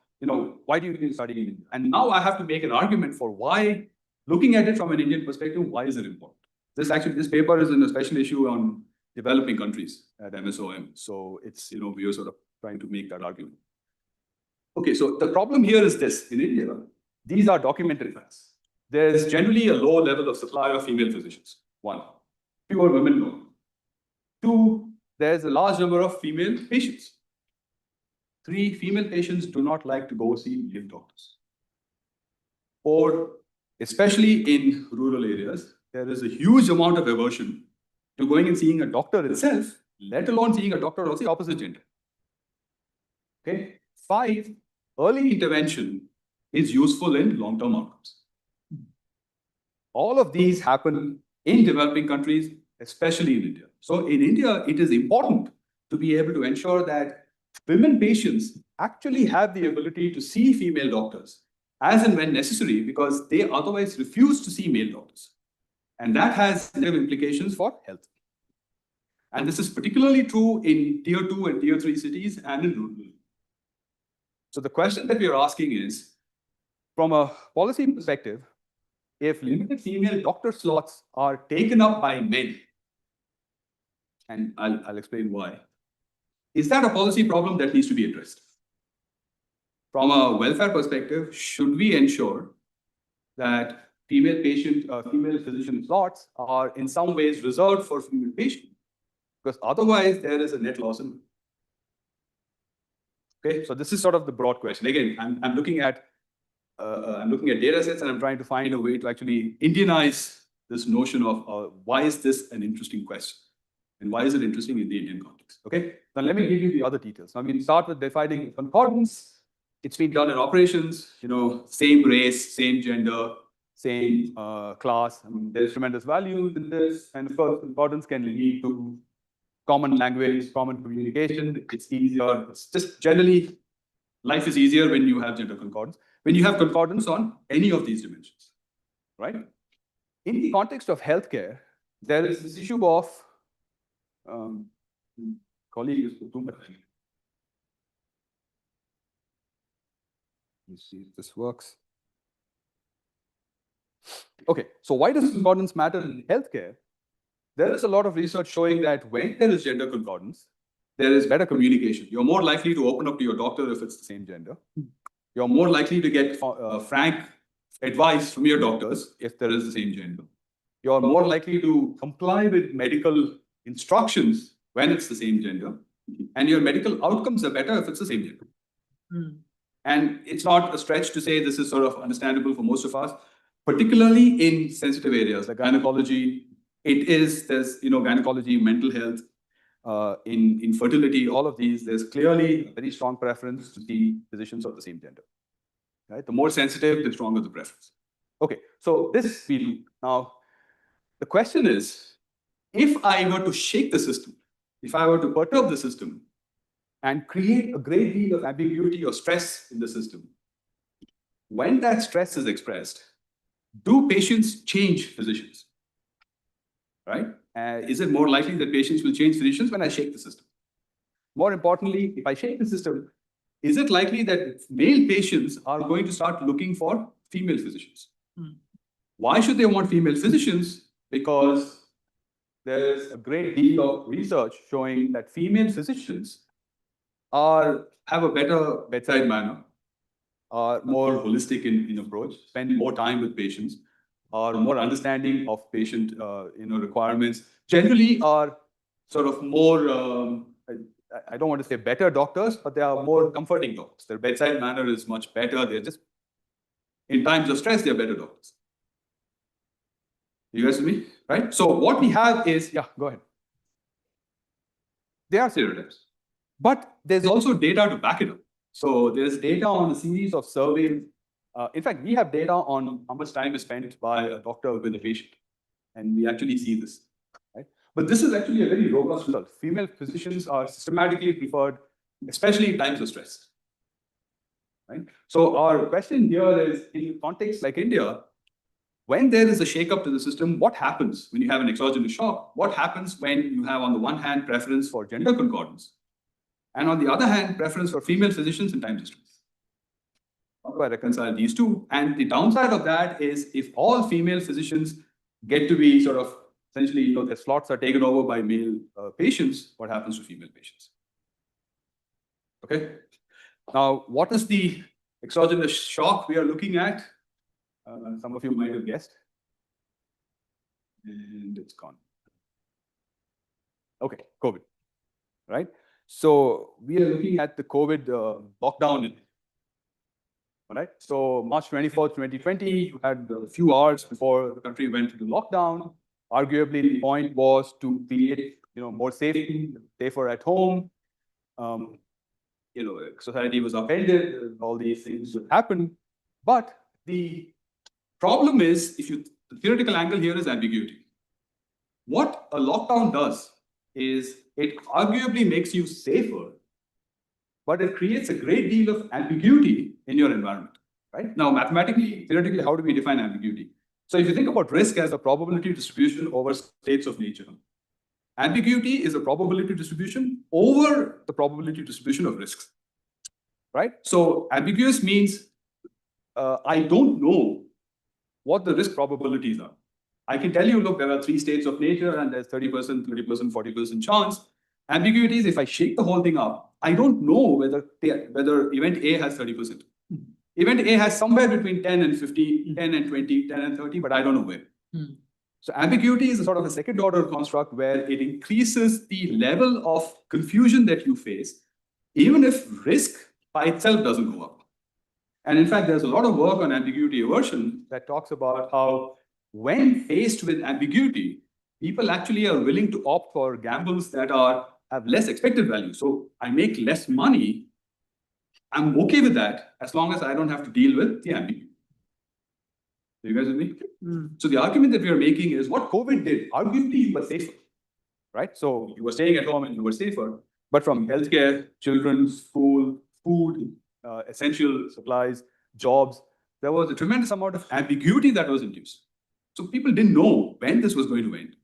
why do you need to study in India? And now I have to make an argument for why, looking at it from an Indian perspective, why is it important? This paper is in a special issue on developing countries at MSOM. So it's, we are sort of trying to make that argument. Okay, so the problem here is this. In India, these are documented facts. There's generally a low level of supply of female physicians. One, fewer women know. Two, there's a large number of female patients. Three, female patients do not like to go see male doctors. Four, especially in rural areas, there is a huge amount of aversion to going and seeing a doctor itself, let alone seeing a doctor of the opposite gender. Okay. Five, early intervention is useful in long-term outcomes. All of these happen in developing countries, especially in India. So in India, it is important to be able to ensure that women patients actually have the ability to see female doctors as and when necessary, because they otherwise refuse to see male doctors. And that has negative implications for health. And this is particularly true in tier 2 and tier 3 cities and in rural. So the question that we are asking is, from a policy perspective, if limited female doctor slots are taken up by men, and I'll explain why, is that a policy problem that needs to be addressed? From a welfare perspective, should we ensure that female physician slots are in some ways reserved for female patients? Because otherwise there is a net loss in. Okay, so this is sort of the broad question. Again, I'm looking at data sets, and I'm trying to find a way to actually Indianize this notion of why is this an interesting question, and why is it interesting in the Indian context? Okay, now let me give you the other details. Now we start with defining concordance. It's been done in operations. Same race, same gender, same class. I mean, there's tremendous value in this, and of course, concordance can lead to common language, common communication. It's easier. It's just generally, life is easier when you have gender concordance. When you have concordance on any of these dimensions, right? In the context of healthcare, there is this issue of colleague is too much. Let's see if this works. Okay, so why does concordance matter in healthcare? There is a lot of research showing that when there is gender concordance, there is better communication. You're more likely to open up to your doctor if it's the same gender. You're more likely to get frank advice from your doctors if there is the same gender. You're more likely to comply with medical instructions when it's the same gender. And your medical outcomes are better if it's the same gender. And it's not a stretch to say this is sort of understandable for most of us, particularly in sensitive areas like gynecology. There's gynecology, mental health, in fertility, all of these, there's clearly a very strong preference to see physicians of the same gender. Right? The more sensitive, the stronger the preference. Okay, so this field. Now, the question is, if I were to shake the system, if I were to perturb the system and create a great deal of ambiguity or stress in the system, when that stress is expressed, do patients change physicians? Right? Is it more likely that patients will change physicians when I shake the system? More importantly, if I shake the system, is it likely that male patients are going to start looking for female physicians? Why should they want female physicians? Because there's a great deal of research showing that female physicians have a better bedside manner, are more holistic in approach, spend more time with patients, are more understanding of patient requirements, generally are sort of more, I don't want to say better doctors, but they are more comforting doctors. Their bedside manner is much better. They're just, in times of stress, they're better doctors. You guys with me? Right? So what we have is, yeah, go ahead. There are stereotypes, but there's also data to back it up. So there's data on a series of surveys. In fact, we have data on how much time is spent by a doctor with a patient, and we actually see this. Right? But this is actually a very robust result. Female physicians are systematically preferred, especially in times of stress. Right? So our question here is, in a context like India, when there is a shake-up to the system, what happens when you have an exogenous shock? What happens when you have, on the one hand, preference for gender concordance, and on the other hand, preference for female physicians in times of stress? How do I reconcile these two? And the downside of that is, if all female physicians get to be sort of, essentially, their slots are taken over by male patients, what happens to female patients? Okay. Now, what is the exogenous shock we are looking at? Some of you might have guessed. And it's gone. Okay, COVID. Right? So we are looking at the COVID lockdown. All right. So March 24th, 2020, you had a few hours before the country went into lockdown. Arguably, the point was to create, more safety, safer at home. Society was upended, all these things would happen. But the problem is, the theoretical angle here is ambiguity. What a lockdown does is it arguably makes you safer, but it creates a great deal of ambiguity in your environment. Right? Now, mathematically, theoretically, how do we define ambiguity? So if you think about risk as a probability distribution over states of nature, ambiguity is a probability distribution over the probability distribution of risks. Right? So ambiguous means I don't know what the risk probabilities are. I can tell you, look, there are 3 states of nature and there's 30%, 30%, 40% chance. Ambiguity is, if I shake the whole thing up, I don't know whether event A has 30%. Event A has somewhere between 10 and 50, 10 and 20, 10 and 30, but I don't know where. So ambiguity is a sort of a second order construct where it increases the level of confusion that you face, even if risk by itself doesn't go up. And in fact, there's a lot of work on ambiguity aversion that talks about how, when faced with ambiguity, people actually are willing to opt for gambles that have less expected value. So I make less money. I'm okay with that as long as I don't have to deal with the ambiguity. Are you guys with me? So the argument that we are making is what COVID did, arguably you were safer, right? So you were staying at home and you were safer, but from healthcare, children, school, food, essential supplies, jobs, there was a tremendous amount of ambiguity that was induced. So people didn't know when this was going to end.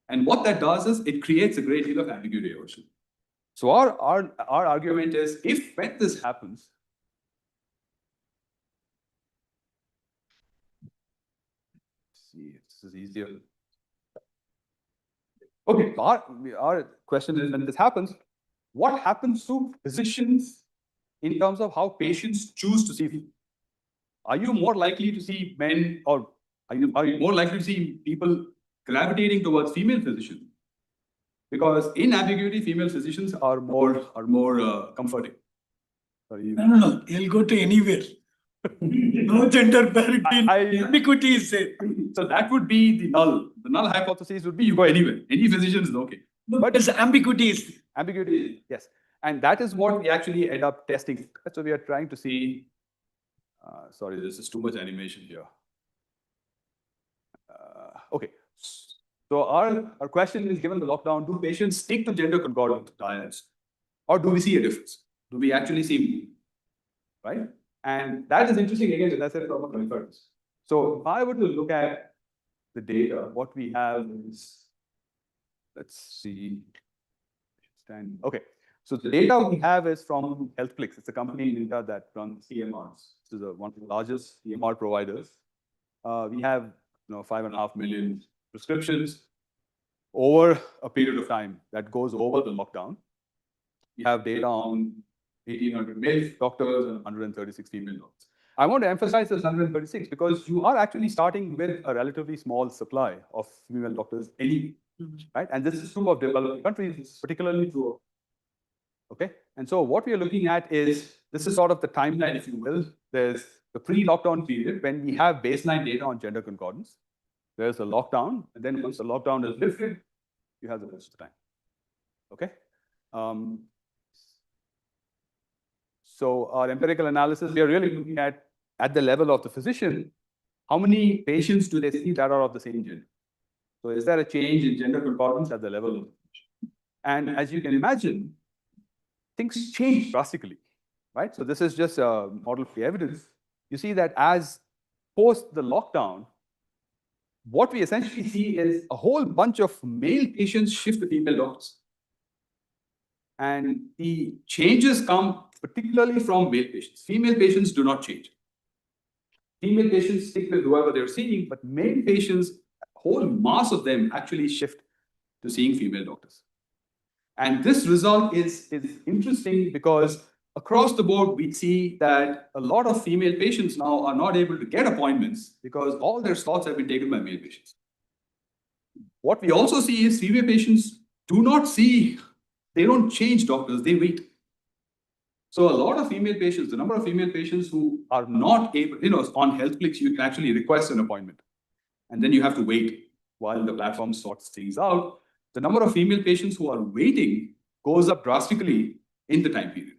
And what that does is it creates a great deal of ambiguity aversion. So our argument is, when this happens, see, this is easier. Okay, our question is, when this happens, what happens to physicians in terms of how patients choose to see people? Are you more likely to see men, or are you more likely to see people gravitating towards female physicians? Because in ambiguity, female physicians are more comforting. Sorry, No. He'll go to anywhere. No gender parity. Ambiguity is there. So that would be the null. The null hypothesis would be you go anywhere. Any physician is okay. But there's ambiguity is. Ambiguity, yes. And that is what we actually end up testing. So we are trying to see. Sorry, this is too much animation here. Okay. So our question is, given the lockdown, do patients stick to gender concordant diets, or do we see a difference? Do we actually see, right? And that is interesting again, as I said, from a concordance. So if I were to look at the data, what we have is, let's see. Okay. So the data we have is from HealthClicks. It's a company in India that runs EMRs. This is one of the largest EMR providers. We have 5.5 million prescriptions over a period of time that goes over the lockdown. We have data on 1,800 male doctors and 136 female doctors. I want to emphasize this 136 because you are actually starting with a relatively small supply of female doctors anyway, right? And this is true of developing countries, particularly true. Okay, and so what we are looking at is, this is sort of the timeline, if you will. There's the pre-lockdown period when we have baseline data on gender concordance. There's a lockdown, and then once the lockdown is lifted, you have the rest of the time. Okay. So our empirical analysis, we are really looking at the level of the physician, how many patients do they see that are of the same gender? So is there a change in gender concordance at the level of the physician? And as you can imagine, things change drastically, right? So this is just a model-free evidence. You see that as post the lockdown, what we essentially see is a whole bunch of male patients shift to female doctors. And the changes come particularly from male patients. Female patients do not change. Female patients stick with whoever they're seeing, but male patients, a whole mass of them actually shift to seeing female doctors. And this result is interesting because across the board, we see that a lot of female patients now are not able to get appointments because all their slots have been taken by male patients. What we also see is female patients do not see, they don't change doctors, they wait. So a lot of female patients, the number of female patients who are not able, on HealthClicks, you can actually request an appointment. And then you have to wait while the platform sorts things out. The number of female patients who are waiting goes up drastically in the time period,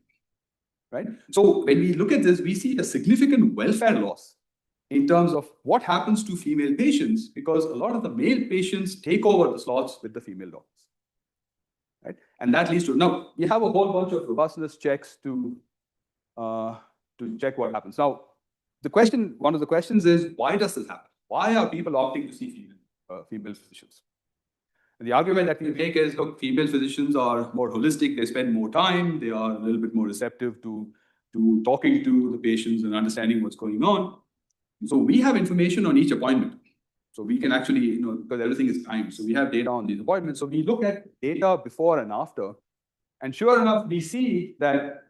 right? So when we look at this, we see a significant welfare loss in terms of what happens to female patients because a lot of the male patients take over the slots with the female doctors, right? And that leads to, now we have a whole bunch of robustness checks to check what happens. Now, one of the questions is, why does this happen? Why are people opting to see female physicians? And the argument that we make is, look, female physicians are more holistic, they spend more time, they are a little bit more receptive to talking to the patients and understanding what's going on. So we have information on each appointment. So we can actually, because everything is timed, so we have data on these appointments. So we look at data before and after, and sure enough, we see that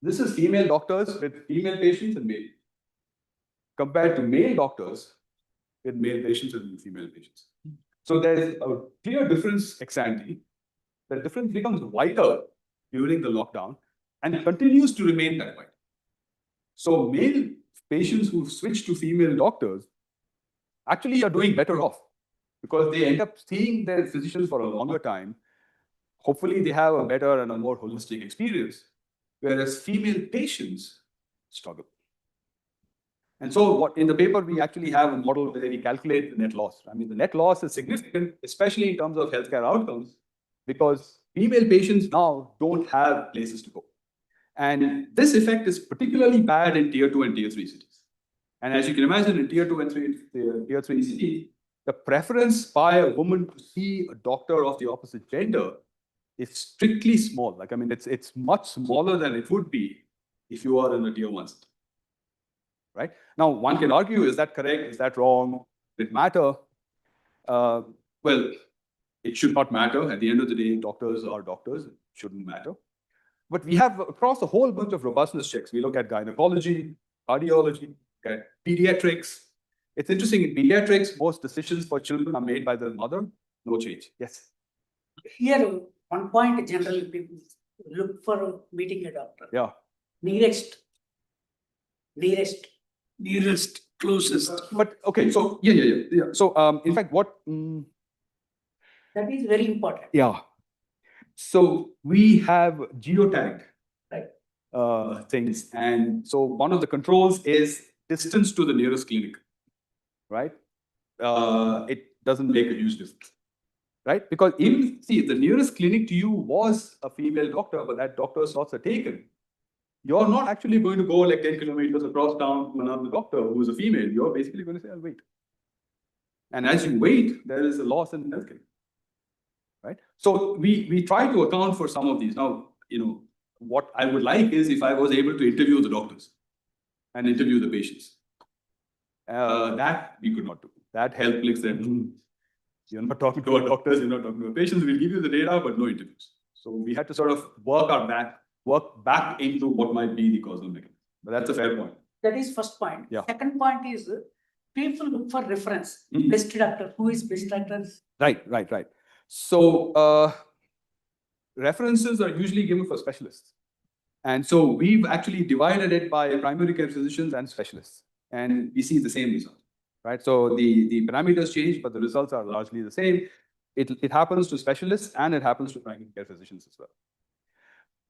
this is female doctors with female patients and male, compared to male doctors with male patients and female patients. So there's a clear difference ex ante. The difference becomes wider during the lockdown and continues to remain that way. So male patients who switch to female doctors actually are doing better off because they end up seeing their physicians for a longer time. Hopefully, they have a better and a more holistic experience, whereas female patients struggle. And so in the paper, we actually have a model where we calculate the net loss. I mean, the net loss is significant, especially in terms of healthcare outcomes, because female patients now don't have places to go. And this effect is particularly bad in tier 2 and tier 3 cities. And as you can imagine, in tier 2 and tier 3 cities, the preference by a woman to see a doctor of the opposite gender is strictly small. Like, I mean, it's much smaller than it would be if you are in a tier 1 city. Right? Now, one can argue, is that correct? Is that wrong? Does it matter? Well, it should not matter. At the end of the day, doctors are doctors. It shouldn't matter. But we have across a whole bunch of robustness checks. We look at gynecology, cardiology, okay, pediatrics. It's interesting, in pediatrics, most decisions for children are made by the mother, no change. Yes. Here, one point generally people look for meeting a doctor. Yeah. Nearest. Nearest, closest. But okay, so yeah. So in fact, what That is very important. yeah. So we have geotagged things. And so one of the controls is distance to the nearest clinic, right? It doesn't make a huge difference, right? Because even, see, if the nearest clinic to you was a female doctor, but that doctor's slots are taken, you're not actually going to go like 10 kilometers across town to another doctor who's a female. You're basically going to say, I'll wait. And as you wait, there is a loss in healthcare, right? So we try to account for some of these. Now, what I would like is if I was able to interview the doctors and interview the patients. That we could not do. That help clicks them. You're not talking to our doctors, you're not talking to our patients. We'll give you the data, but no interviews. So we had to sort of work back into what might be the causal mechanism. But that's a fair point. That is first point. Yeah. Second point is people look for reference. Best doctor. Who is best doctor? Right. So references are usually given for specialists. And so we've actually divided it by primary care physicians and specialists. And we see the same result, right? So the parameters change, but the results are largely the same. It happens to specialists and it happens to primary care physicians as well.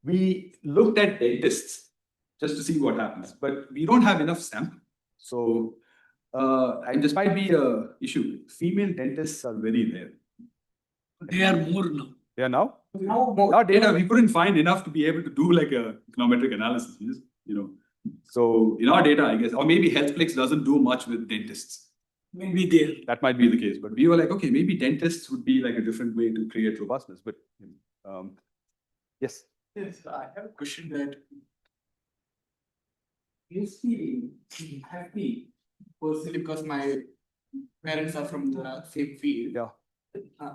We looked at dentists just to see what happens, but we don't have enough sample. So, and this might be an issue. Female dentists are very rare. They are more now. They are now? Now, Our data, we couldn't find enough to be able to do like a econometric analysis. We just, So in our data, I guess, or maybe HealthFlix doesn't do much with dentists. Maybe there. That might be the case. But we were like, okay, maybe dentists would be like a different way to create robustness. But yes. Yes, I have a question that usually I'm happy personally because my parents are from the same field. Yeah.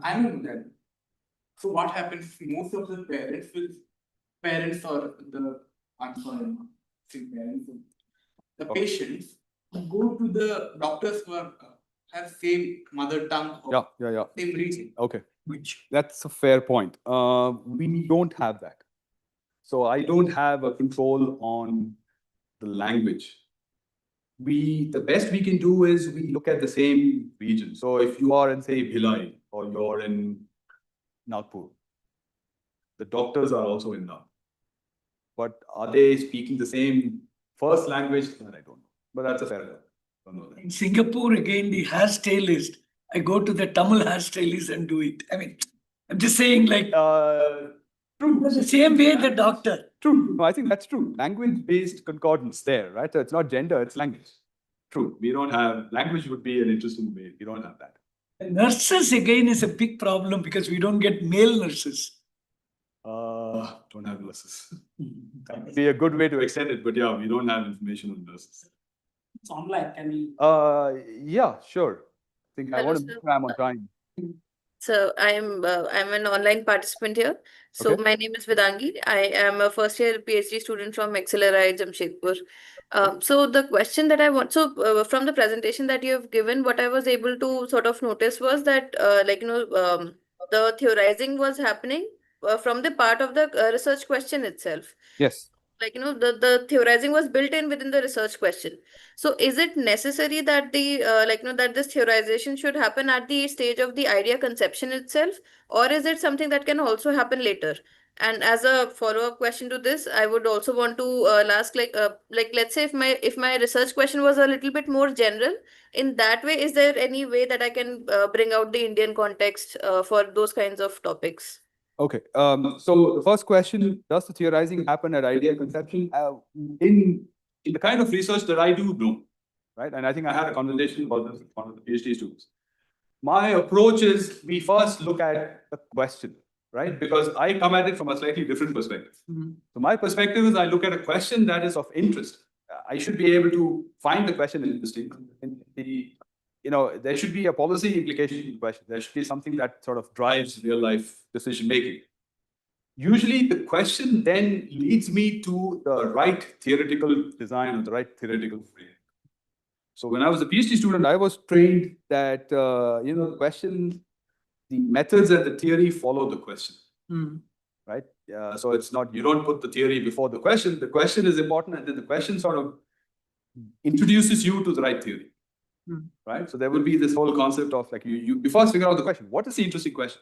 I know that. So what happens? Most of the parents or the parents, the patients go to the doctors who have same mother tongue or Yeah. same region. Okay. That's a fair point. We don't have that. So I don't have a control on the language. The best we can do is we look at the same region. So if you are in, say, Bhilai or you're in Nagpur, the doctors are also in Nagpur. But are they speaking the same first language? That I don't know. But that's a fair point. I don't know that. In Singapore, again, the hairstylist, I go to the Tamil hairstylist and do it. I mean, I'm just saying like, True. the same way the doctor. True. No, I think that's true. Language-based concordance there, right? So it's not gender, it's language. True. We don't have, language would be an interesting way. We don't have that. Nurses, again, is a big problem because we don't get male nurses. Don't have nurses. That would be a good way to extend it, but yeah, we don't have information on nurses. it's online. Can we? Yeah, sure. I think I Hello, want sir. to cram on time. So I'm an online participant here. So Okay. my name is Vedangi. I am a first year PhD student from Accelerate Jamshedpur. So the question that I want, from the presentation that you have given, what I was able to sort of notice was that the theorizing was happening from the part of the research question itself. Yes. The theorizing was built in within the research question. So is it necessary that that this theorization should happen at the stage of the idea conception itself, or is it something that can also happen later? And as a follow-up question to this, I would also want to ask, let's say if my research question was a little bit more general, in that way, is there any way that I can bring out the Indian context for those kinds of topics? Okay. So the first question, does the theorizing happen at idea conception? In the kind of research that I do, no. Right? And I think I had a conversation about this with one of the PhD students. My approach is we first look at the question, right? Because I come at it from a slightly different perspective. So my perspective is I look at a question that is of interest. I should be able to find the question interesting. There should be a policy implication to the question. There should be something that sort of drives real life decision making. usually the question then leads me to the right theoretical design or the right theoretical frame. So when I was a PhD student, I was trained that, the question, the methods and the theory follow the question, right? So it's not, you don't put the theory before the question is important, and then the question sort of introduces you to the right theory, right? So there will be this whole concept of like, you first figure out the question. What is the interesting question?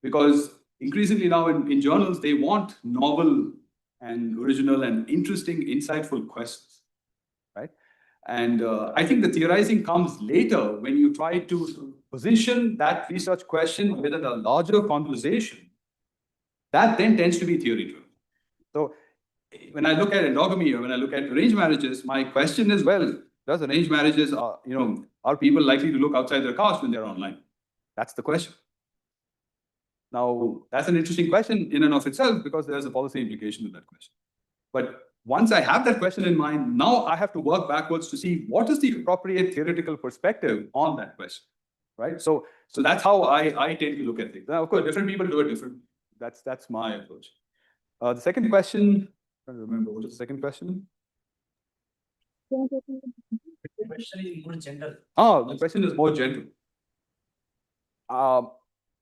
Because increasingly now in journals, they want novel and original and interesting, insightful questions, right? And I think the theorizing comes later when you try to position that research question within a larger conversation. That then tends to be theory driven. So when I look at endogamy or when I look at arranged marriages, my question is, well, does arranged marriages, are people likely to look outside their caste when they're online? That's the question. Now, that's an interesting question in and of itself because there's a policy implication to that question. But once I have that question in mind, now I have to work backwards to see what is the appropriate theoretical perspective on that question, right? So that's how I tend to look at things. Now, of course, different people do it different. That's my approach. The second question, I don't remember, what was the second question? The question is more general. The question is more general.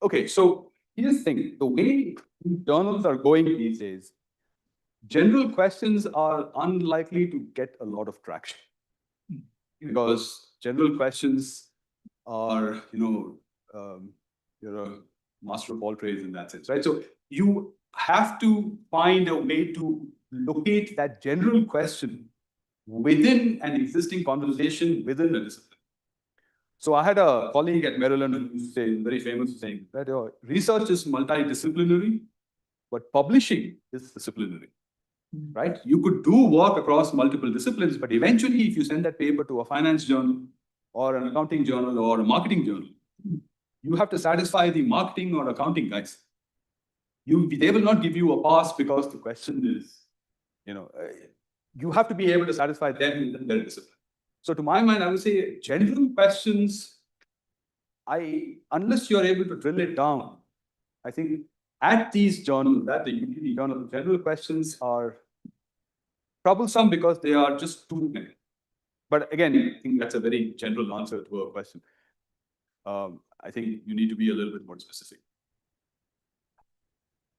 Okay, so here's the thing. The way journals are going these days, general questions are unlikely to get a lot of traction because general questions are, you're a master of all trades in that sense, right? So you have to find a way to locate that general question within an existing conversation within a discipline. So I had a colleague at Maryland who used to say, very famous saying, that research is multidisciplinary, but publishing is disciplinary, right? You could do work across multiple disciplines, but eventually if you send that paper to a finance journal or an accounting journal or a marketing journal, you have to satisfy the marketing or accounting guys. They will not give you a pass because the question is, you have to be able to satisfy them in their discipline. So to my mind, I would say general questions, unless you're able to drill it down, I think at these journals, at the UPD journal, general questions are troublesome because they are just too many. But again, I think that's a very general answer to a question. I think you need to be a little bit more specific.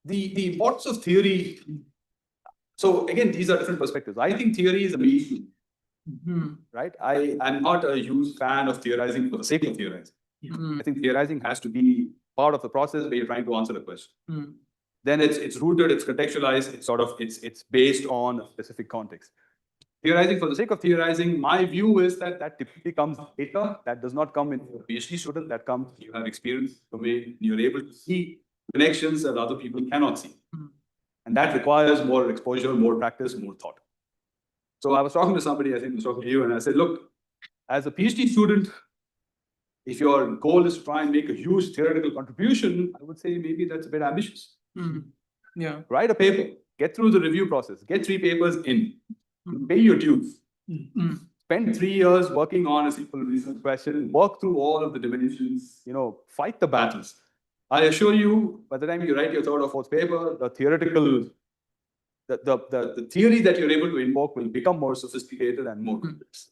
The importance of theory. So again, these are different perspectives. I think theory is a means, right? I'm not a huge fan of theorizing for the sake of theorizing. I think theorizing has to be part of the process where you're trying to answer a question. Then it's rooted, it's contextualized, it's based on a specific context. Theorizing for the sake of theorizing, my view is that typically comes later. That does not come in a PhD student. That comes, you have experience, domain, you're able to see connections that other people cannot see. And that requires more exposure, more practice, more thought. So I was talking to somebody, I think I was talking to you, and I said, look, as a PhD student, if your goal is to try and make a huge theoretical contribution, I would say maybe that's a bit ambitious. Yeah. Write a paper, get through the review process, get 3 papers in, pay your dues. Spend 3 years working on a simple research question, work through all of the dimensions, fight the battles. I assure you, by the time you write your 3rd or 4th paper, the theoretical, the theory that you're able to invoke will become more sophisticated and more complex.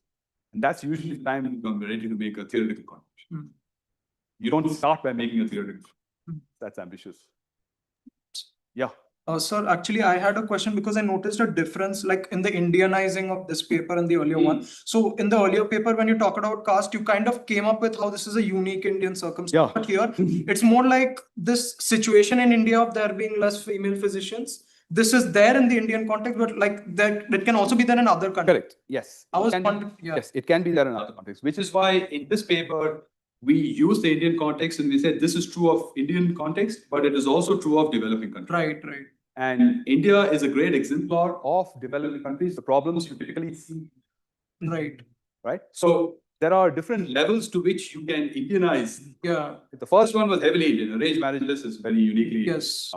And that's usually the time you come ready to make a theoretical contribution. You don't start by making a theoretical. That's ambitious. Yeah. Sir, actually, I had a question because I noticed a difference like in the Indianizing of this paper and the earlier one. So in the earlier paper, when you talked about caste, you kind of came up with how this is a unique Indian circumstance. Yeah. But here, it's more like this situation in India of there being less female physicians. This is there in the Indian context, but like that can also be there in other countries. Correct. Yes. Yes, it can be there in other contexts, which is why in this paper, we use the Indian context and we said this is true of Indian context, but it is also true of developing countries. Right. And India is a great exemplar of developing countries, the problems you typically see. Right. So there are different levels to which you can Indianize. Yeah. The first one was heavily Indian. Arranged marriages is very uniquely. Yes.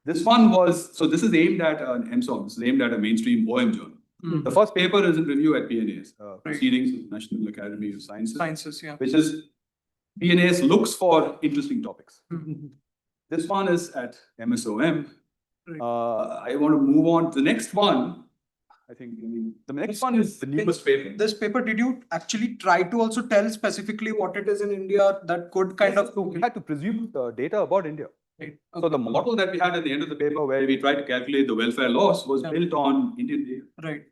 This one was, so this is aimed at an MSOM, this is aimed at a mainstream poem journal. The first paper is in review at PNAS, Proceedings of the National Academy of Sciences. Yeah. Which is, PNAS looks for interesting topics. This one is at MSOM, I want to move on to the next one. I think the next one is the newest paper. This paper, did you actually try to also tell specifically what it is in India that could kind of? We had to presume the data about India. Right. So the model that we had at the end of the paper where we tried to calculate the welfare loss was built on Indian data. Right.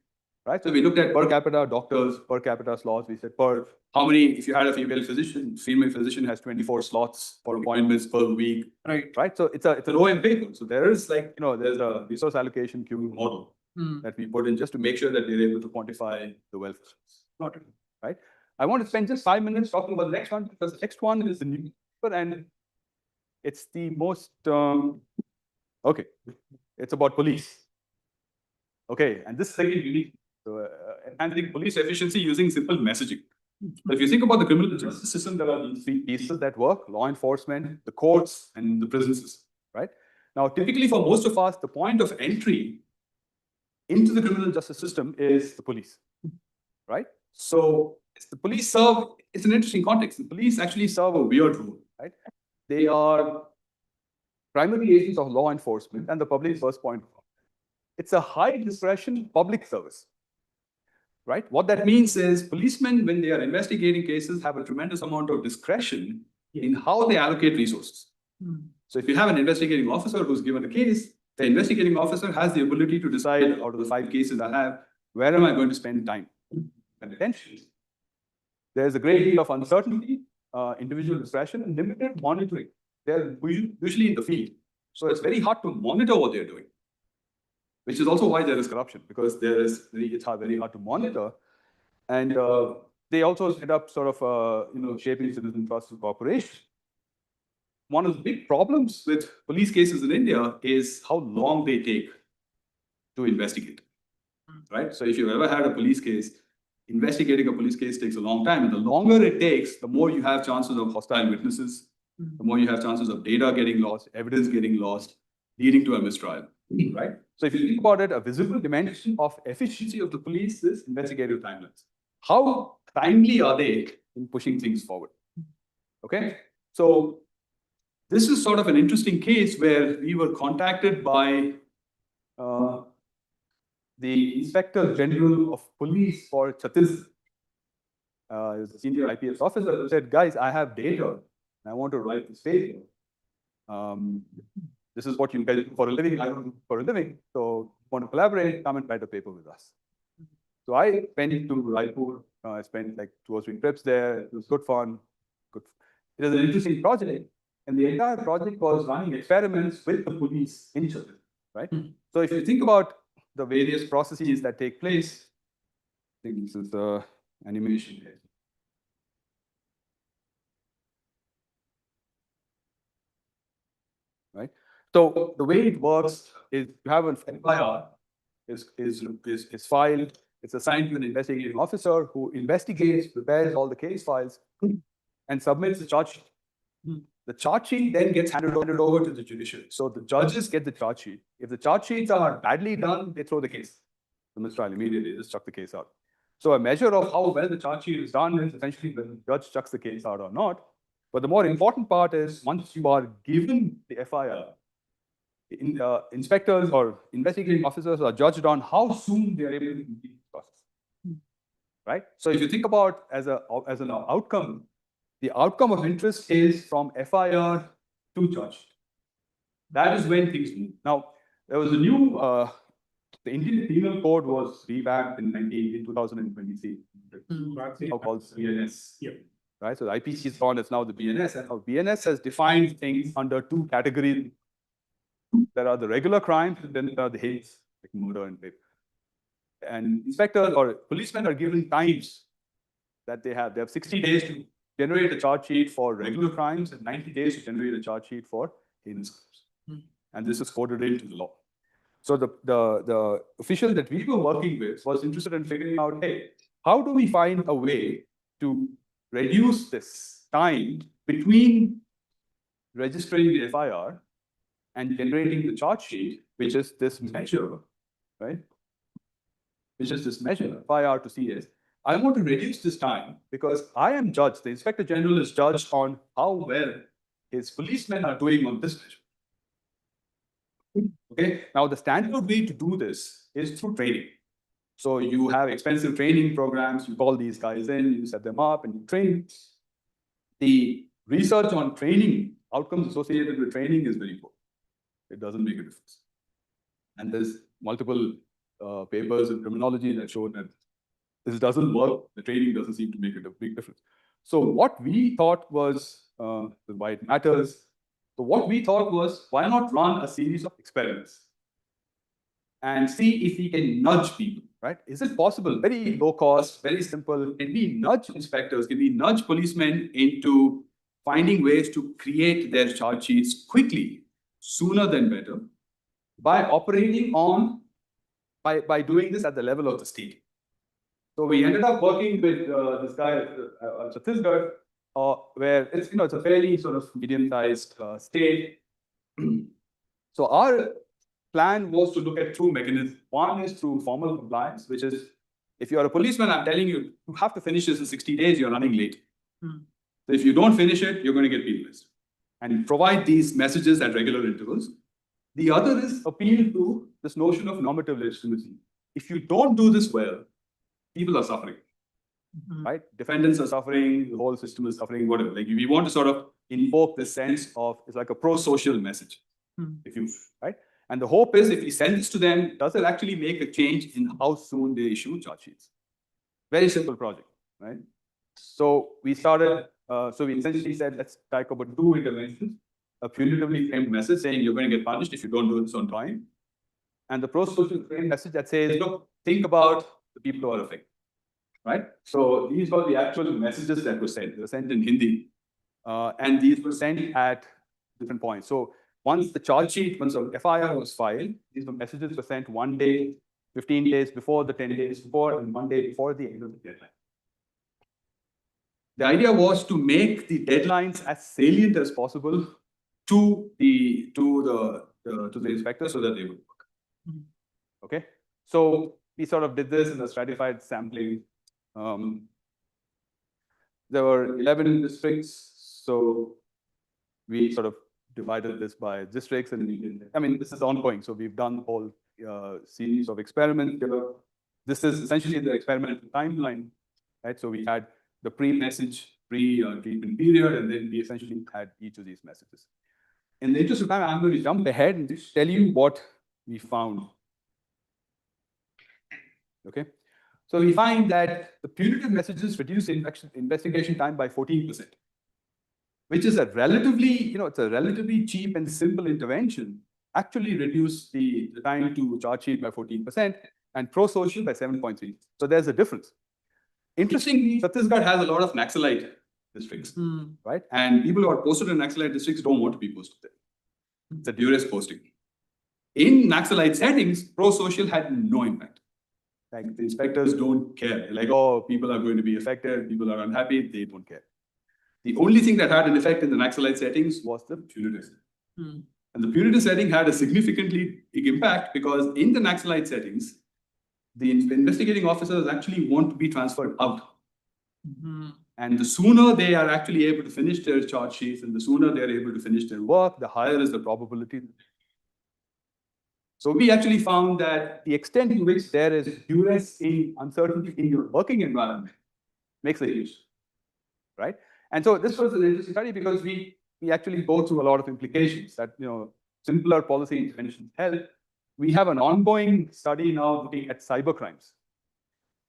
Right. So we looked at per capita doctors, per capita slots. We said how many, if you had a female physician has 24 slots for appointments per week. Right. Right. So it's a low end paper. So there is there's a resource allocation queuing model that we put in just to make sure that they're able to quantify the welfare. Got it. Right. I want to spend just 5 minutes talking about the next one because the next one is the new paper and it's the most, okay, it's about police. Okay, and this is again unique. So, enhancing police efficiency using simple messaging. So if you think about the criminal justice system, there are these three pieces that work: law enforcement, the courts, and the prison system, right? Now, typically for most of us, the point of entry into the criminal justice system is the police, right? So the police it's an interesting context. The police actually serve a weird role, right? They are primary agents of law enforcement and the public's first point of contact. It's a high discretion public service, right? What that means is policemen, when they are investigating cases, have a tremendous amount of discretion in how they allocate resources. So if you have an investigating officer who's given a case, the investigating officer has the ability to decide out of the 5 cases I have, where am I going to spend time and attention? There's a great deal of uncertainty, individual discretion, and limited monitoring. They're usually in the field. So it's very hard to monitor what they're doing, which is also why there is corruption, because it's very hard to monitor. And they also end up sort of, shaping citizen trust and cooperation. One of the big problems with police cases in India is how long they take to investigate, right? So if you've ever had a police case, investigating a police case takes a long time. And the longer it takes, the more you have chances of hostile witnesses, the more you have chances of data getting lost, evidence getting lost, leading to a mistrial, right? So if you think about it, a visible dimension of efficiency of the police is investigative timelines. How timely are they in pushing things forward? Okay, so this is sort of an interesting case where we were contacted by the Inspector General of Police for Chhattisgarh, the senior IPS officer, who said, guys, I have data. I want to write this paper. This is what you guys do for a living. I don't do for a living. So want to collaborate, come and write a paper with us. So I went to Raipur. I spent like 2 or 3 trips there. It was good fun. It was an interesting project. And the entire project was running experiments with the police in Chhattisgarh, right? So if you think about the various processes that take place, I think this is the animation here. Right? So the way it works is you have an FIR is filed. It's assigned to an investigating officer who investigates, prepares all the case files, and submits the charge sheet. The charge sheet then gets handed over to the judiciary. So the judges get the charge sheet. If the charge sheets are badly done, they throw the case. The mistrial immediately, just chuck the case out. So a measure of how well the charge sheet is done is essentially whether the judge chucks the case out or not. But the more important part is once you are given the FIR, inspectors or investigating officers are judged on how soon they are able to complete the process. Right? So if you think about as an outcome, the outcome of interest is from FIR to judge. That is when things move. Now, there was a new, the Indian Penal Code was revamped in 2023, now called BNS. Yeah. Right? So the IPC is gone, it's now the BNS. And now BNS has defined things under 2 categories. There are the regular crimes, and then there are the hates, like murder and rape. And inspectors or policemen are given times that they have. They have 60 days to generate a charge sheet for regular crimes and 90 days to generate a charge sheet for heinous crimes. And this is coded into the law. So the official that we were working with was interested in figuring out, hey, how do we find a way to reduce this time between registering the FIR and generating the charge sheet, which is this measure, right? Which is this measure, FIR to CS. I want to reduce this time because I am judged, the Inspector General is judged on how well his policemen are doing on this measure. Okay, now the standard way to do this is through training. So you have expensive training programs, you call these guys in, you set them up and you train. The research on training, outcomes associated with training is very poor. It doesn't make a difference. And there's multiple papers in criminology that show that this doesn't work. The training doesn't seem to make a big difference. So what we thought was, why it matters. So what we thought was, why not run a series of experiments and see if we can nudge people, right? Is it possible? Very low cost, very simple. Can we nudge inspectors? Can we nudge policemen into finding ways to create their charge sheets quickly, sooner than better, by operating on, by doing this at the level of the state? So we ended up working with this guy, Chhattisgarh, where it's, it's a fairly sort of medium-sized state. So our plan was to look at two mechanisms. One is through formal compliance, which is, if you're a policeman, I'm telling you, you have to finish this in 60 days, you're running late. So if you don't finish it, you're going to get penalized. And provide these messages at regular intervals. The other is appeal to this notion of normative legitimacy. If you don't do this well, people are suffering, right? Defendants are suffering, the whole system is suffering, whatever. Like, we want to sort of invoke this sense of, it's like a pro-social message, if you, right? And the hope is, if we send this to them, does it actually make a change in how soon they issue charge sheets? Very simple project, right? So we started, so we essentially said, let's talk about two interventions: a punitively framed message saying you're going to get punished if you don't do this on time, and the pro-social framed message that says, look, think about the people who are affected, right? So these were the actual messages that were sent. They were sent in Hindi, and these were sent at different points. So once the charge sheet, once the FIR was filed, these messages were sent 1 day, 15 days before, the 10 days before, and 1 day before the end of the deadline. The idea was to make the deadlines as salient as possible to the inspector so that they would work. Okay, so we sort of did this in a stratified sampling. There were 11 districts, so we sort of divided this by districts, and we did, I mean, this is ongoing. So we've done a whole series of experiments here. This is essentially the experimental timeline, right? So we had the pre-message, pre-treatment period, and then we essentially had each of these messages. In the interest of time, I'm going to jump ahead and just tell you what we found. Okay, so we find that the punitive messages reduce investigation time by 14%, which is a relatively, it's a relatively cheap and simple intervention. Actually reduce the time to charge sheet by 14% and pro-social by 7.3. So there's a difference. Interestingly, Chhattisgarh has a lot of Naxalite districts, right? And people who are posted in Naxalite districts don't want to be posted there. It's a duress posting. In Naxalite settings, pro-social had no impact. Like, the inspectors don't care. They're like, oh, people are going to be affected, people are unhappy, they don't care. The only thing that had an effect in the Naxalite settings was the punitive. And the punitive setting had a significantly big impact, because in the Naxalite settings, the investigating officers actually want to be transferred out. And the sooner they are actually able to finish their charge sheets and the sooner they are able to finish their work, the higher is the probability. So we actually found that the extent to which there is duress in uncertainty in your working environment makes a huge, right? And so this was an interesting study, because we actually go through a lot of implications that, simpler policy interventions help. We have an ongoing study now looking at cyber crimes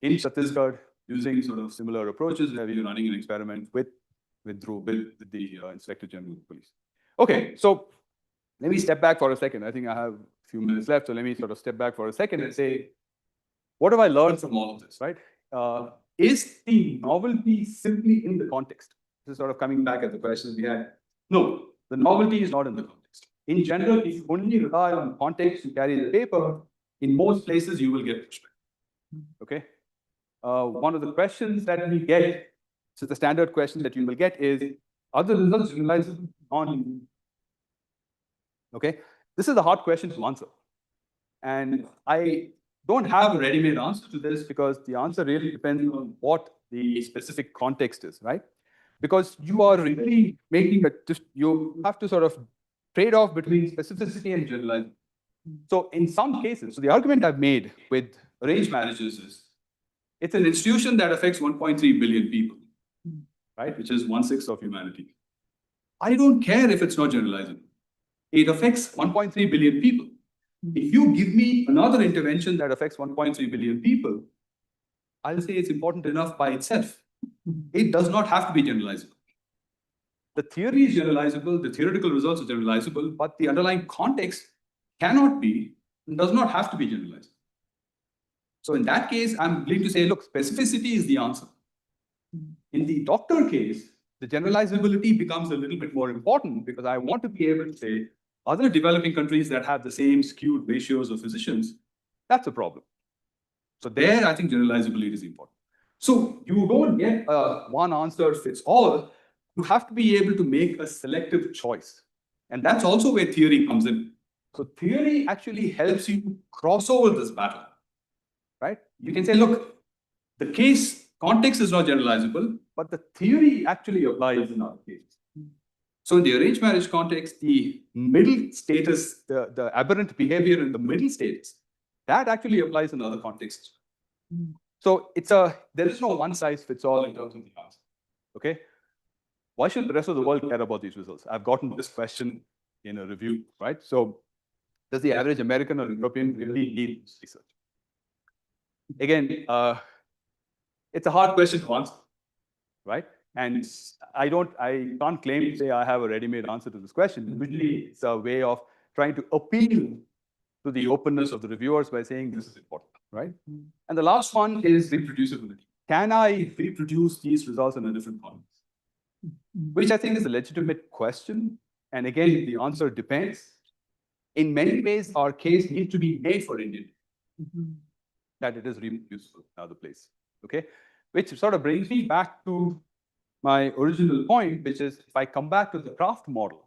in Chhattisgarh, using sort of similar approaches, where we're running an experiment with the Inspector General of Police. Okay, so let me step back for a second. I think I have a few minutes left, so let me sort of step back for a second and say, what have I learned from all of this, right? Is the novelty simply in the context? This is sort of coming back at the questions we had. No, the novelty is not in the context. In general, if you only rely on context to carry the paper, in most places you will get pushback. Okay. One of the questions that we get, so the standard question that you will get is, are the results generalizable on? Okay. This is a hard question to answer. And I don't have a ready-made answer to this, because the answer really depends on what the specific context is, right? Because you are really making you have to sort of trade off between specificity and generalization. So in some cases, so the argument I've made with arranged marriages is, it's an institution that affects 1.3 billion people, right? Which is 1/6 of humanity. I don't care if it's not generalizable. It affects 1.3 billion people. If you give me another intervention that affects 1.3 billion people, I'll say it's important enough by itself. It does not have to be generalizable. The theory is generalizable, the theoretical results are generalizable, but the underlying context cannot be, does not have to be generalized. So in that case, I'm willing to say, look, specificity is the answer. In the doctor case, the generalizability becomes a little bit more important because I want to be able to say, other developing countries that have the same skewed ratios of physicians, that's a problem. So there, I think generalizability is important. So you don't get a one answer fits all. You have to be able to make a selective choice. And that's also where theory comes in. So theory actually helps you cross over this battle, right? You can say, look, the case context is not generalizable, but the theory actually applies in other cases. So in the arranged marriage context, the middle status, the aberrant behavior in the middle status, that actually applies in other contexts. So there is no one size fits all in terms of the answer. Okay? Why should the rest of the world care about these results? I've gotten this question in a review, right? So does the average American or European really need this research? Again, it's a hard question to answer, right? And I can't claim to say I have a ready-made answer to this question. Usually it's a way of trying to appeal to the openness of the reviewers by saying this is important, right? And the last one is reproducibility. Can I reproduce these results in a different context? Which I think is a legitimate question. And again, the answer depends. In many ways, our case needs to be made for Indian, that it is reproducible in other places, okay? Which sort of brings me back to my original point, which is if I come back to the craft model,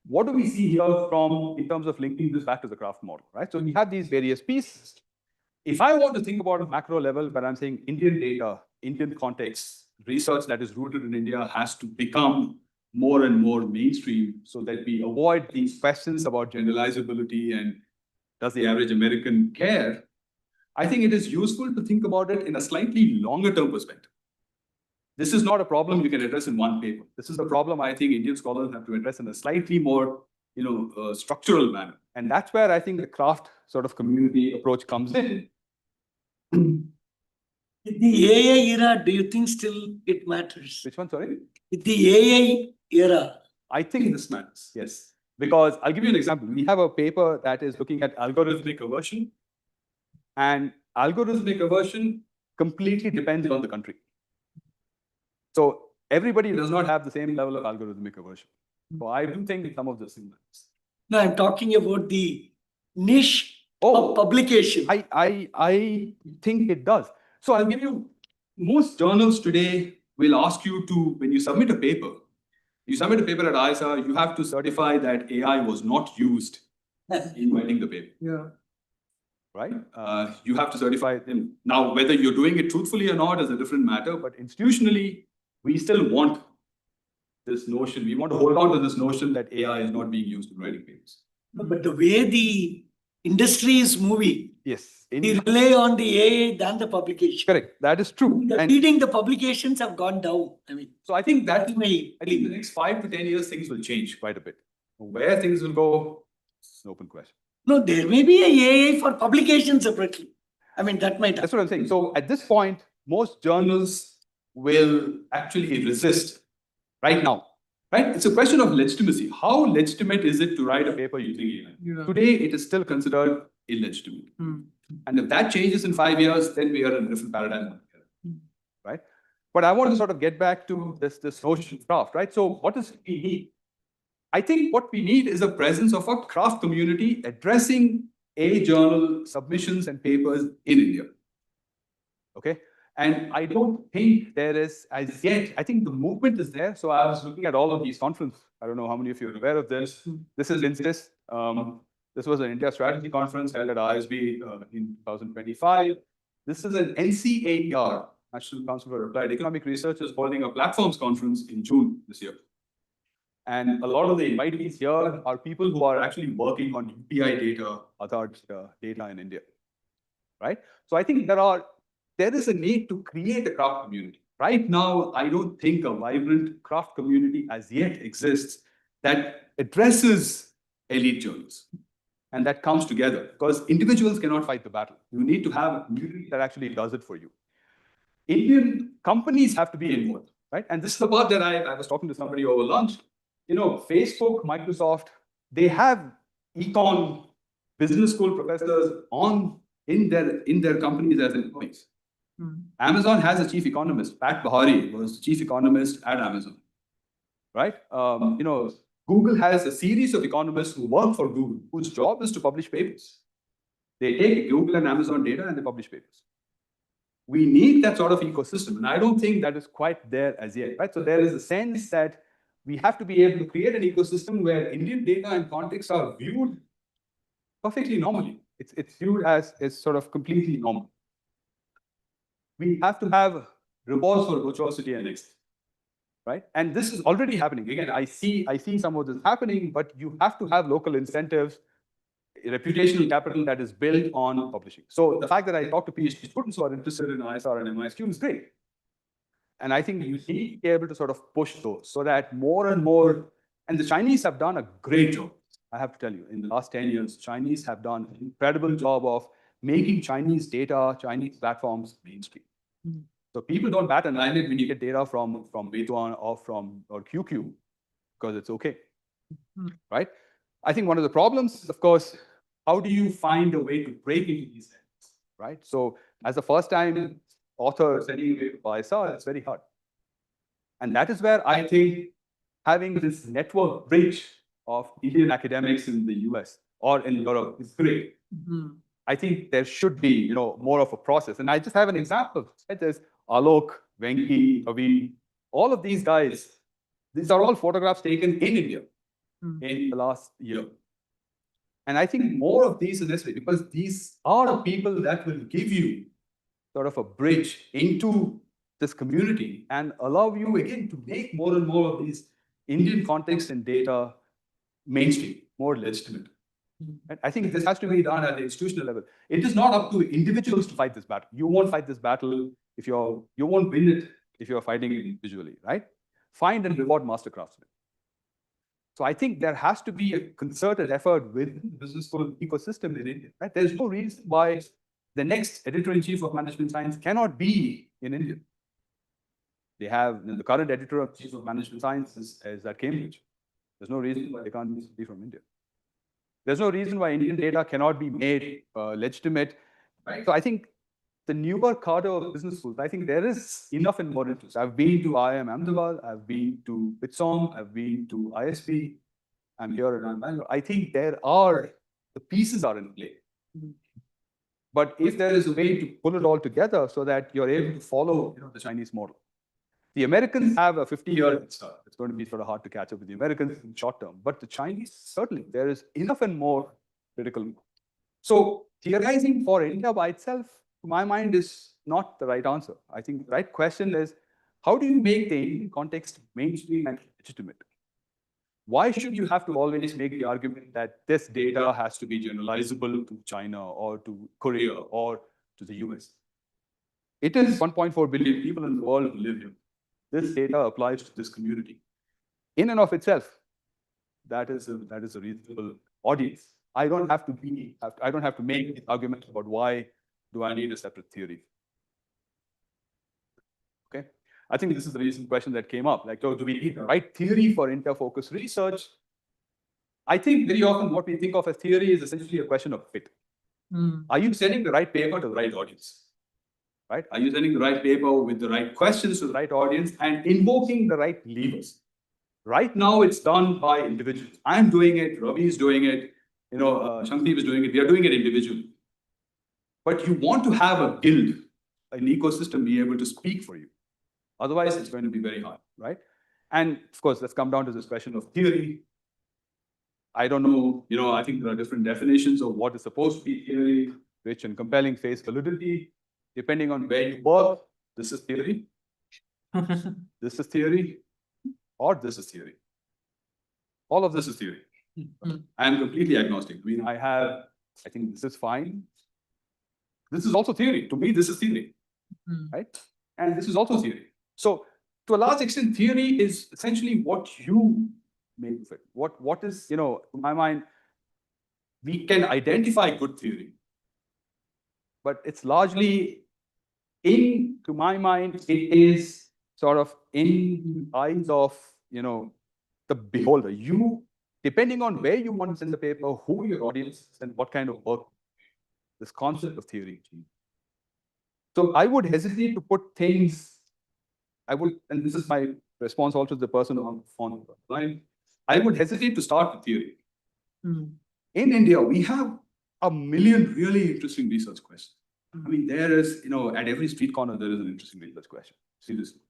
what do we see here in terms of linking this back to the craft model, right? So we have these various pieces. If I want to think about a macro level where I'm saying Indian data, Indian context, research that is rooted in India has to become more and more mainstream so that we avoid these questions about generalizability and does the average American care? I think it is useful to think about it in a slightly longer term perspective. This is not a problem you can address in one paper. This is a problem I think Indian scholars have to address in a slightly more, structural manner. And that's where I think the craft sort of community approach comes in. With the AI era, do you think still it matters? Which one, sorry? With the AI era. I think this matters, yes. Because I'll give you an example. We have a paper that is looking at algorithmic aversion. And algorithmic aversion completely depends on the country. So everybody does not have the same level of algorithmic aversion. So I do think some of this things. No, I'm talking about the niche of publication. I think it does. So I'll give you, most journals today will ask you to, when you submit a paper at ISA, you have to certify that AI was not used in writing the paper. Yeah. Right? You have to certify them. Now, whether you're doing it truthfully or not is a different matter, but institutionally, we still want this notion. We want to hold on to this notion that AI is not being used in writing papers. But the way the industry is moving, yes, they rely on the AI than the publication. Correct. That is true. Reading the publications have gone down. So I think that in the next 5 to 10 years, things will change quite a bit. Where things will go, it's an open question. No, there may be a AI for publication separately. That might happen. That's what I'm saying. So at this point, most journals will actually resist right now. Right? It's a question of legitimacy. How legitimate is it to write a paper using AI? Yeah. Today, it is still considered illegitimate. And if that changes in 5 years, then we are in a different paradigm. Right? But I want to sort of get back to this notion of craft, right? So what does we need? I think what we need is a presence of a craft community addressing journal submissions and papers in India. Okay? And I don't think there is, as yet, I think the movement is there. So I was looking at all of these conferences. I don't know how many of you are aware of this. This is INSTIS. This was an India strategy conference held at ISB in 2025. This is an NCAER, National Council for Applied Economic Research, is holding a platforms conference in June this year. And a lot of the invitees here are people who are actually working on UPI data, Aadhaar data in India, right? So I think there is a need to create a craft community. Right now, I don't think a vibrant craft community as yet exists that addresses elite journals and that comes together, because individuals cannot fight the battle. You need to have a community that actually does it for you. Indian companies have to be involved, right? And this is the part that I was talking to somebody over lunch. Facebook, Microsoft, they have econ business school professors in their companies as employees. Amazon has a chief economist. Pat Bahari was the chief economist at Amazon, right? Google has a series of economists who work for Google, whose job is to publish papers. They take Google and Amazon data and they publish papers. We need that sort of ecosystem, and I don't think that is quite there as yet, right? So there is a sense that we have to be able to create an ecosystem where Indian data and context are viewed perfectly normally. It's viewed as sort of completely normal. We have to have rewards for virtuosity and excellence, right? And this is already happening. Again, I see some of this happening, but you have to have local incentives, reputational capital that is built on publishing. So the fact that I talk to PhD students who are interested in ISR and MISQ is great. And I think you need to be able to sort of push those so that more and more, and the Chinese have done a great job. I have to tell you, in the last 10 years, Chinese have done an incredible job of making Chinese data, Chinese platforms mainstream. So people don't bat an eyelid when you get data from Meituan or QQ, because it's okay, right? I think one of the problems is, of course, how do you find a way to break into these things, right? So as a first-time author studying ISR, it's very hard. And that is where I think having this network bridge of Indian academics in the US or in Europe is great. I think there should be, more of a process. And I just have an example. Right? There's Alok, Venki, Avi, all of these guys. These are all photographs taken in India in the last year. And I think more of these are necessary because these are the people that will give you sort of a bridge into this community and allow you again to make more and more of these Indian context and data mainstream, more legitimate. And I think this has to be done at the institutional level. It is not up to individuals to fight this battle. You won't fight this battle if you won't win it if you're fighting it individually, right? Find and reward master craftsmen. So I think there has to be a concerted effort within the business school ecosystem in India, right? There's no reason why the next editor-in-chief of management science cannot be in India. They have the current editor-in-chief of management science is at Cambridge. There's no reason why they can't be from India. There's no reason why Indian data cannot be made legitimate. Right? So I think the newer cadre of business schools, I think there is enough and more interest. I've been to IIM Ahmedabad, I've been to Pitsom, I've been to ISP, I'm here at Bangalore. I think the pieces are in play. But if there is a way to pull it all together so that you're able to follow the Chinese model. The Americans have a 50-year head start. It's going to be sort of hard to catch up with the Americans in short term. But the Chinese, certainly, there is enough and more critical. So theorizing for India by itself, to my mind, is not the right answer. I think the right question is, how do you make the Indian context mainstream and legitimate? Why should you have to always make the argument that this data has to be generalizable to China or to Korea or to the US? It is 1.4 billion people in the world who live here. This data applies to this community. In and of itself, that is a reasonable audience. I don't have to make the argument about why do I need a separate theory. Okay, I think this is the recent question that came up. Like, do we need the right theory for India-focused research? I think very often what we think of as theory is essentially a question of fit. Are you sending the right paper to the right audience? Right? Are you sending the right paper with the right questions to the right audience and invoking the right levers? Right now, it's done by individuals. I'm doing it, Ravi is doing it, Shankdeep is doing it. We are doing it individually. But you want to have a guild, an ecosystem be able to speak for you. Otherwise, it's going to be very hard, right? And of course, let's come down to this question of theory. I don't know, I think there are different definitions of what is supposed to be theory, rich and compelling face validity. Depending on where you work, this is theory, this is theory, or this is theory. All of this is theory. I am completely agnostic. I mean, I think this is fine. This is also theory. To me, this is theory, right? And this is also theory. So to a large extent, theory is essentially what you make of it. What is, to my mind, we can identify good theory, but it's largely to my mind, it is sort of in the eyes of, the beholder. You, depending on where you want to send the paper, who your audience is, and what kind of work, this concept of theory. So I would hesitate to put things, and this is my response also to the person on the line, I would hesitate to start with theory. In India, we have a million really interesting research questions. I mean, there is, at every street corner, there is an interesting research question. Seriously.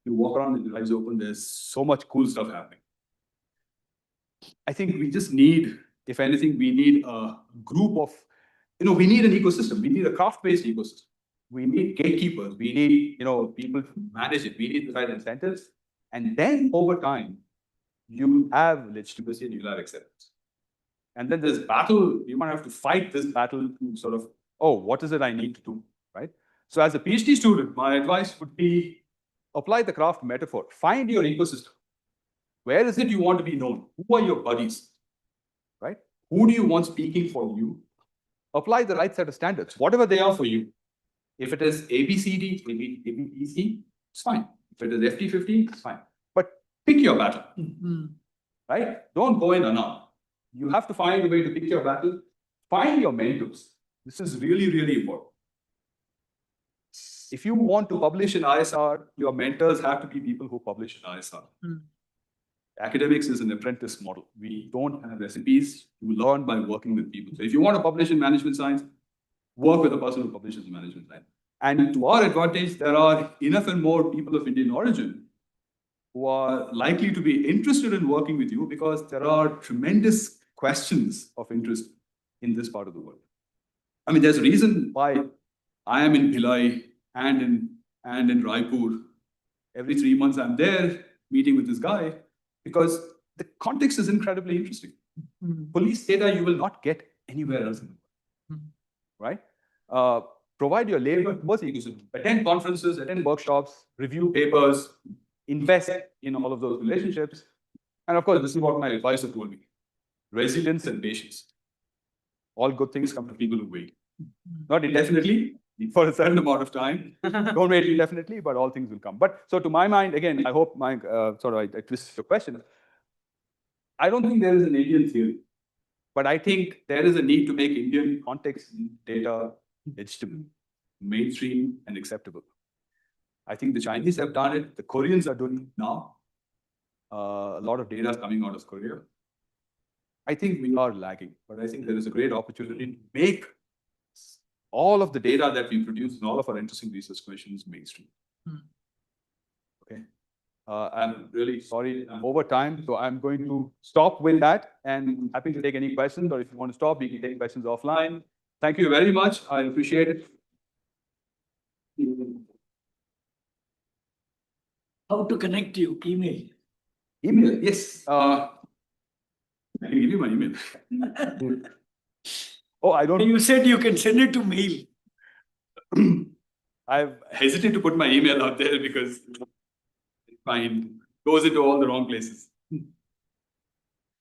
You walk around with your eyes open, there's so much cool stuff happening. I think we just need, if anything, we need a group of, we need an ecosystem. We need a craft-based ecosystem. We need gatekeepers. We need, people to manage it. We need the right incentives. And then over time, you have legitimacy and you'll have acceptance. And then there's battle, you might have to fight this battle to sort of, what is it I need to do, right? So as a PhD student, my advice would be apply the craft metaphor. Find your ecosystem. Where is it you want to be known? Who are your buddies, right? Who do you want speaking for you? Apply the right set of standards, whatever they are for you. If it is ABCD, ABCD, it's fine. If it is FT50, it's fine. But pick your battle, right? Don't go in unarmed. You have to find a way to pick your battle. Find your mentors. This is really, really important. If you want to publish in ISR, your mentors have to be people who publish in ISR. Academics is an apprentice model. We don't have recipes. You learn by working with people. So if you want to publish in management science, work with a person who publishes in management science. And to our advantage, there are enough and more people of Indian origin who are likely to be interested in working with you because there are tremendous questions of interest in this part of the world. I mean, there's a reason why I am in Bhilai and in Raipur. Every 3 months I'm there meeting with this guy because the context is incredibly interesting. Police data you will not get anywhere else in the world, right? Provide your labor towards the ecosystem. Attend conferences, attend workshops, review papers, invest in all of those relationships. And of course, this is what my advisor told me. Resilience and patience. All good things come to people who wait. Not indefinitely, for a certain amount of time. Don't wait indefinitely, but all things will come. But so to my mind, again, I hope I twist your question. I don't think there is an Indian theory, but I think there is a need to make Indian context data legitimate, mainstream, and acceptable. I think the Chinese have done it. The Koreans are doing it now. A lot of data is coming out of Korea. I think we are lagging, but I think there is a great opportunity to make all of the data that we produce and all of our interesting research questions mainstream. Okay. I'm really sorry, I'm over time, so I'm going to stop with that and happy to take any questions, or if you want to stop, you can take questions offline. Thank you very much. I appreciate it. How to connect you? Email. Email, yes. I can give you my email. I don't. You said you can send it to mail. I've hesitated to put my email out there because it goes into all the wrong places.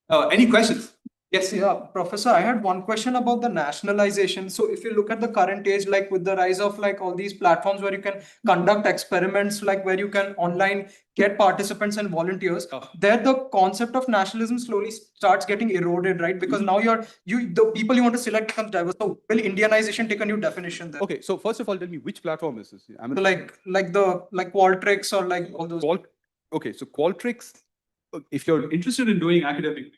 Any questions? Yes. Yeah, Professor, I had one question about the nationalization. So if you look at the current age, like with the rise of like all these platforms where you can conduct experiments, like where you can online get participants and volunteers, there the concept of nationalism slowly starts getting eroded, right? Because now the people you want to select becomes diverse. So will Indianization take a new definition there? Okay, so first of all, tell me which platform is this? I mean, so like Qualtrics or like all those. Okay, so Qualtrics, if you're interested in doing academic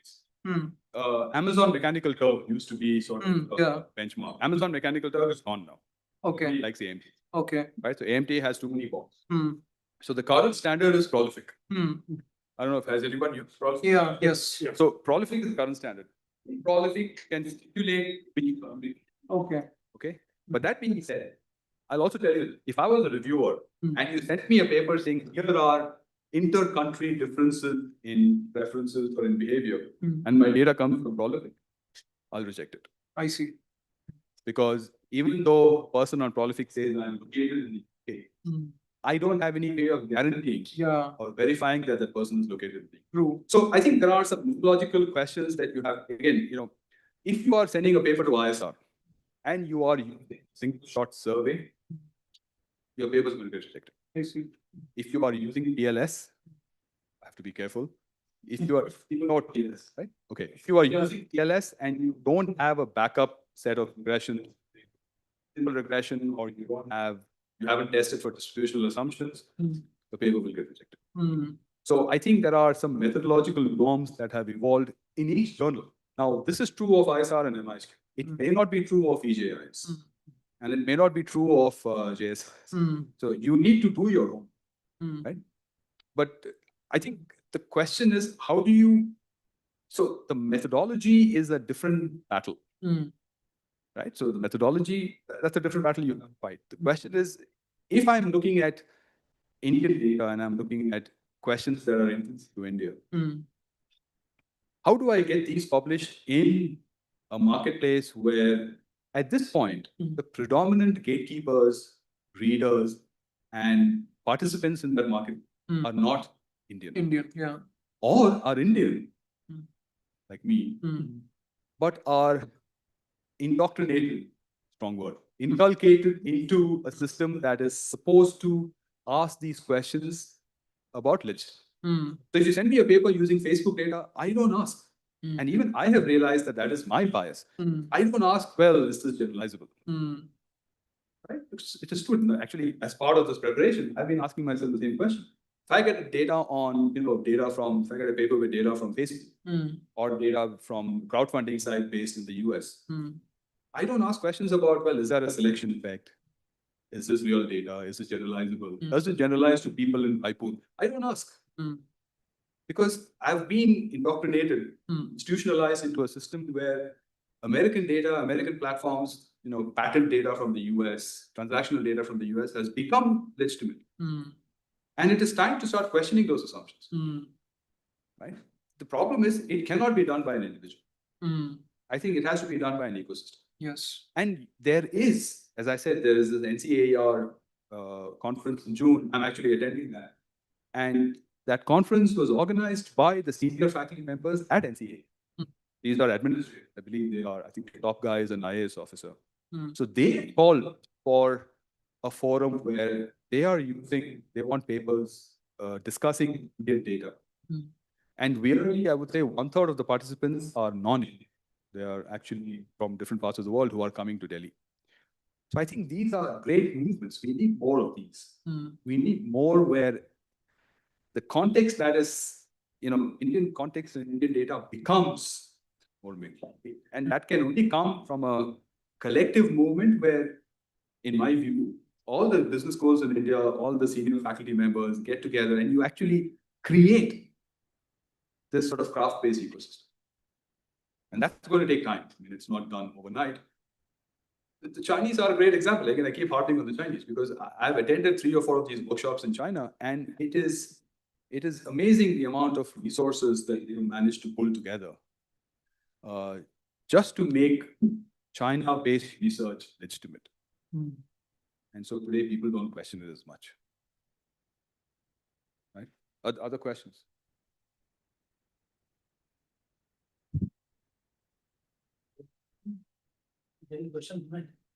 Amazon Mechanical Turk used to be sort of benchmark. Amazon Mechanical Turk is gone now. Okay. Nobody likes AMT. Okay. Right, so AMT has too many balls. So the current standard is prolific. I don't know if has anyone used prolific. Yeah. Yes. Yeah. So prolific is the current standard. Prolific can stipulate which public. Okay. Okay. But that being said, I'll also tell you, if I was a reviewer and you sent me a paper saying here are inter-country differences in preferences or in behavior, Mm. and my data comes from prolific, I'll reject it. I see. Because even though a person on prolific says I'm located in the UK, Mm. I don't have any way of guaranteeing Yeah, or verifying that that person is located in the UK. true. So I think there are some logical questions that you have. Again, if you are sending a paper to ISR and you are using single shot survey, your papers will get rejected. I see. If you are using TLS, I have to be careful. If you are people know TLS, right? Okay. If you are using TLS and you don't have a backup set of regression, simple regression, or you haven't tested for distributional assumptions, Mm. the paper will get rejected. Mm. So I think there are some methodological norms that have evolved in each journal. Now, this is true of ISR and MISQ. It may not be true of EJIs, and it may not be true of JSIs. Mm. So you need to do your own, Mm. right? But I think the question is, how do you? So the methodology is a different battle, Mm. right? So the methodology, that's a different battle you have to fight. The question is, if I'm looking at Indian data and I'm looking at questions that are intrinsic to India, Mm. how do I get these published in a marketplace where, at this point, the predominant gatekeepers, readers, and participants in that market Mm. are not Indian, Indian, yeah. or are Indian, Mm. like me, Mm. but are indoctrinated, strong word, inculcated into a system that is supposed to ask these questions about literature. Mm. So if you send me a paper using Facebook data, I don't ask. Mm. And even I have realized that that is my bias. Mm. I don't ask, well, is this generalizable? Mm. Right? It is true. Actually, as part of this preparation, I've been asking myself the same question. If I get data on, if I get a paper with data from Facebook Mm. or data from crowdfunding site based in the US, Mm. I don't ask questions about, well, is that a selection effect? Is this real data? Is it generalizable? Mm. Does it generalize to people in Raipur? I don't ask. Mm. Because I've been indoctrinated, Mm. institutionalized into a system where American data, American platforms, patent data from the US, transactional data from the US has become legitimate. Mm. And it is time to start questioning those assumptions, Mm. right? The problem is it cannot be done by an individual. Mm. I think it has to be done by an ecosystem. Yes. And there is, as I said, there is this NCAR conference in June. I'm actually attending that. And that conference was organized by the senior faculty members at NCA. Mm. These are administrators. I believe they are, I think, the top guy is an IAS officer. Mm. So they called for a forum where they want papers discussing Indian data. Mm. And weirdly, I would say 1/3 of the participants are non-Indian. They are actually from different parts of the world who are coming to Delhi. So I think these are great movements. We need more of these. Mm. We need more where the context that is, Indian context and Indian data becomes more meaningful. And that can only come from a collective movement where, in my view, all the business schools in India, all the senior faculty members get together and you actually create this sort of craft-based ecosystem. And that's going to take time. I mean, it's not done overnight. The Chinese are a great example. Again, I keep harping on the Chinese because I've attended 3 or 4 of these workshops in China, and it is amazing the amount of resources that they managed to pull together just to make China-based research legitimate. Mm. And so today people don't question it as much. Right? Other questions?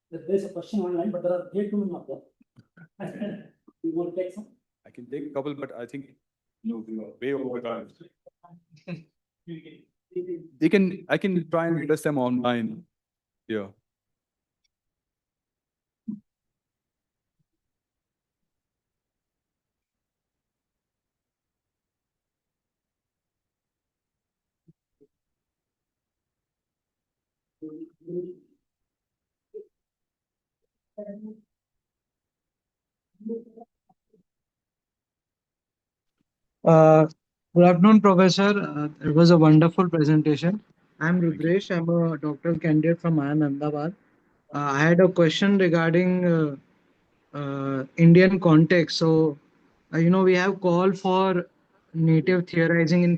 There's a question online, but there are way too many of them. You want to take some? I can take a couple, but I think we are way over time. I can try and address them online. Yeah. Good afternoon, Professor. It was a wonderful presentation. I'm Rudresh. I'm a doctoral candidate from IIM Ahmedabad. I had a question regarding Indian context. So, we have called for native theorizing in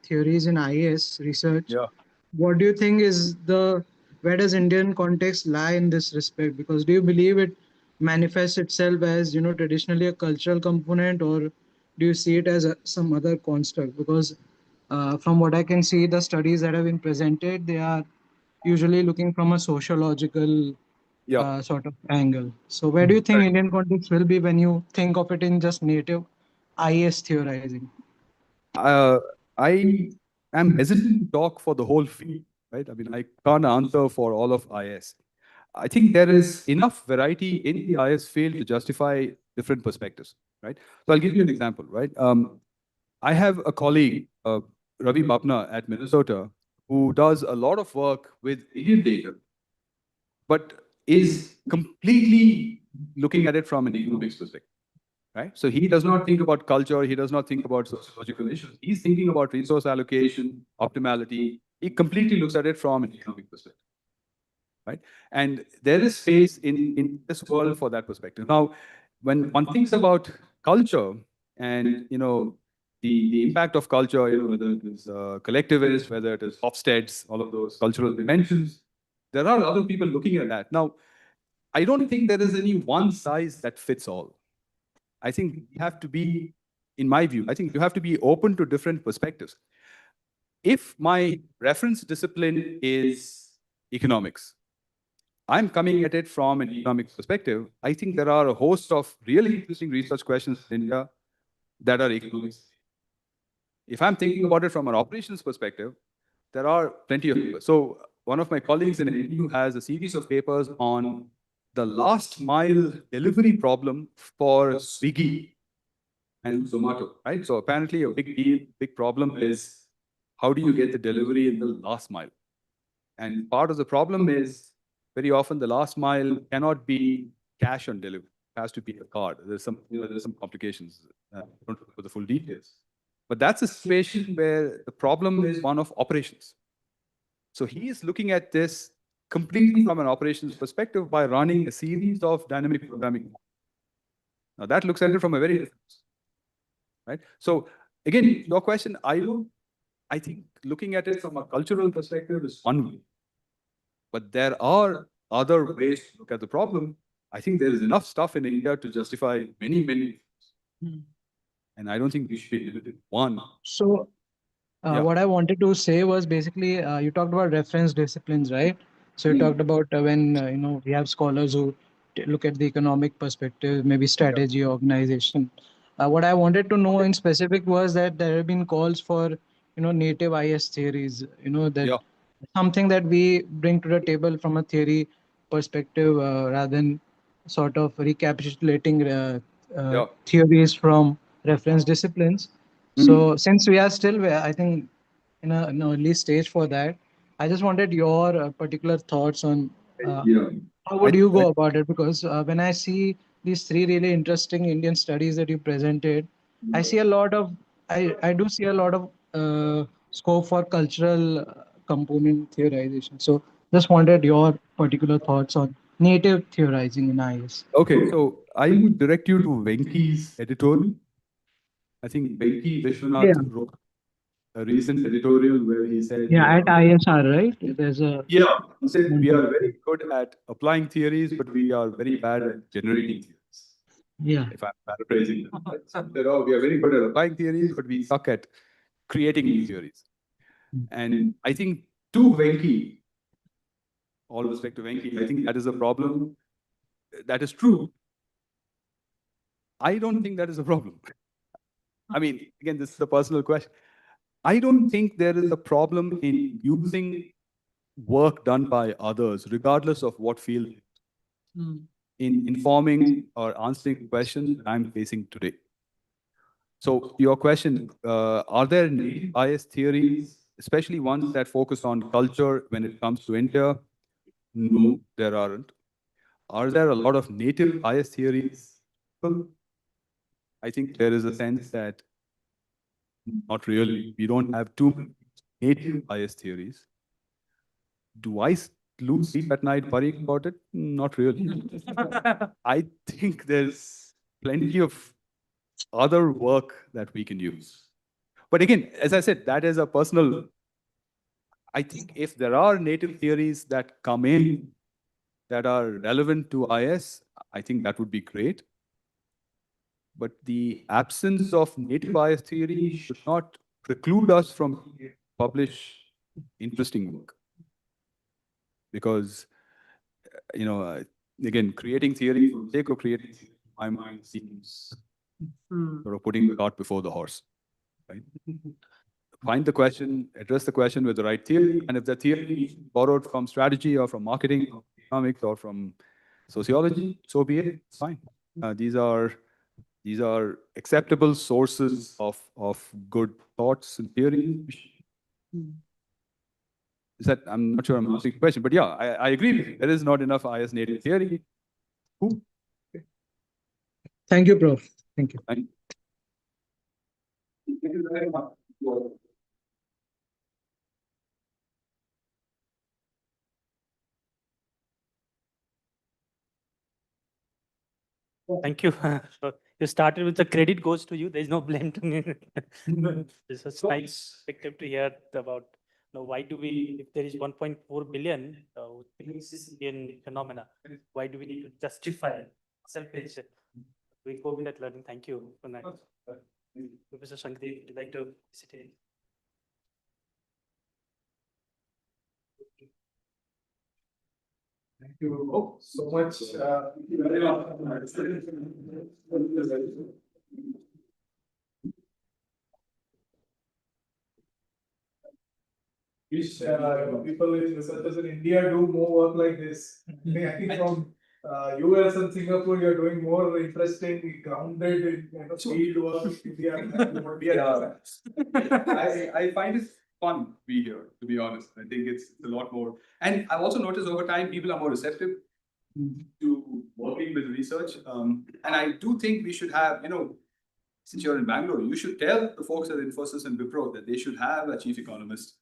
theories in IAS research. Yeah. What do you think is where does Indian context lie in this respect? Because do you believe it manifests itself as, traditionally a cultural component, or do you see it as some other construct? Because from what I can see, the studies that have been presented, they are usually looking from a sociological Yeah. sort of angle. So where do you think Indian context will be when you think of it in just native IS theorizing? uh, I am hesitant to talk for the whole field, right? I mean, I can't answer for all of IS. I think there is enough variety in the IS field to justify different perspectives, right? So I'll give you an example, right? I have a colleague, Ravi Bapna at Minnesota, who does a lot of work with Indian data, but is completely looking at it from an economics perspective. Right? So he does not think about culture. He does not think about sociological issues. He's thinking about resource allocation, optimality. He completely looks at it from an economic perspective. Right? And there is space in this world for that perspective. Now, when one thinks about culture and, the impact of culture, whether it is collectivist, whether it is Hofstede's, all of those cultural dimensions, there are other people looking at that. Now, I don't think there is any one size that fits all. I think you have to be, in my view, I think you have to be open to different perspectives. If my reference discipline is economics, I'm coming at it from an economics perspective. I think there are a host of really interesting research questions in India that are economics. If I'm thinking about it from an operations perspective, there are plenty of papers. So one of my colleagues in NTU has a series of papers on the last mile delivery problem for Swiggy and Zomato, right? So apparently a big deal, big problem is how do you get the delivery in the last mile? And part of the problem is very often the last mile cannot be cash on delivery. It has to be a card. There's some complications. I don't know the full details. But that's a situation where the problem is one of operations. So he is looking at this completely from an operations perspective by running a series of dynamic programming. Now that looks at it from a very different, right? So again, your question, I think looking at it from a cultural perspective is one way. But there are other ways to look at the problem. I think there is enough stuff in India to justify many, many. And I don't think we should be limited to one. So Yeah. what I wanted to say was basically you talked about reference disciplines, right? So you talked about when we have scholars who look at the economic perspective, maybe strategy, organization. What I wanted to know in specific was that there have been calls for native IS theories. That Yeah. something that we bring to the table from a theory perspective rather than sort of recapitulating Yeah. theories from reference disciplines. So since we are still, I think, in an early stage for that, I just wanted your particular thoughts on Yeah. how would you go about it? Because when I see these three really interesting Indian studies that you presented, I see a lot of, I do see a lot of scope for cultural component theorization. So just wanted your particular thoughts on native theorizing in IS. Okay, so I would direct you to Venki's editorial. I think Venki Yeah, Vishwanath wrote a recent editorial where he said, yeah, at ISR, right? There's a yeah, he said we are very good at applying theories, but we are very bad at generating theories. yeah. If I'm paraphrasing, we are very good at applying theories, but we suck at creating new theories. And I think to Venki, all respect to Venki, I think that is a problem. That is true. I don't think that is a problem. I mean, again, this is a personal question. I don't think there is a problem in using work done by others, regardless of what field, in informing or answering questions that I'm facing today. So your question, are there native IS theories, especially ones that focus on culture when it comes to India? No, there aren't. Are there a lot of native IS theories? Well, I think there is a sense that not really. We don't have too many native IS theories. Do I lose sleep at night worrying about it? Not really. I think there's plenty of other work that we can use. But again, as I said, that is a personal. I think if there are native theories that come in that are relevant to IS, I think that would be great. But the absence of native IS theory should not preclude us from publish interesting work. Because, again, creating theory for the sake of creating theory, in my mind, seems sort of putting the cart before the horse, right? Find the question, address the question with the right theory, and if the theory is borrowed from strategy or from marketing, or economics, or from sociology, so be it. It's fine. These are acceptable sources of good thoughts and theory. Is that, I'm not sure I'm answering the question, but yeah, I agree. There is not enough IS native theory. Cool. Thank you, Prof. Thank you. Thank you very much. Thank you. So you started with the credit goes to you. There's no blame to me. This is nice perspective to hear about, why do we, if there is 1.4 billion, this Indian phenomena, why do we need to justify self-page? We go with that learning. Thank you for that. Professor Shankdeep, would you like to sit in? Thank you so much. Wish people in researchers in India do more work like this. I think from US and Singapore, you're doing more interesting, grounded field work. I find it fun to be here, to be honest. I think it's a lot more. And I've also noticed over time, people are more receptive to working with research. And I do think we should have, since you're in Bangalore, you should tell the folks at Infosys and Wipro that they should have a chief economist.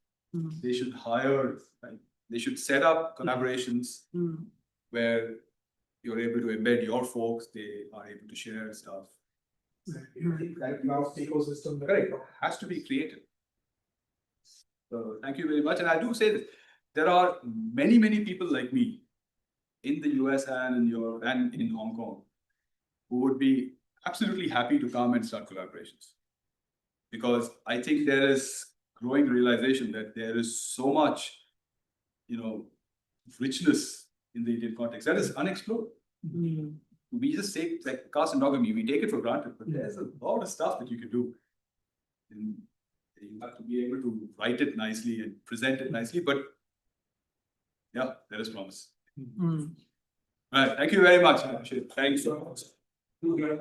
They should hire, they should set up collaborations where you're able to embed your folks, they are able to share stuff. That ecosystem. Correct. Has to be created. So thank you very much. And I do say this, there are many, many people like me in the US and in Europe and in Hong Kong who would be absolutely happy to come and start collaborations. Because I think there is growing realization that there is so much, richness in the Indian context that is unexplored. We just say, like caste endogamy, we take it for granted, but there's a lot of stuff that you can do. And you have to be able to write it nicely and present it nicely, but yeah, there is promise. All right, thank you very much. Thanks so much. You don't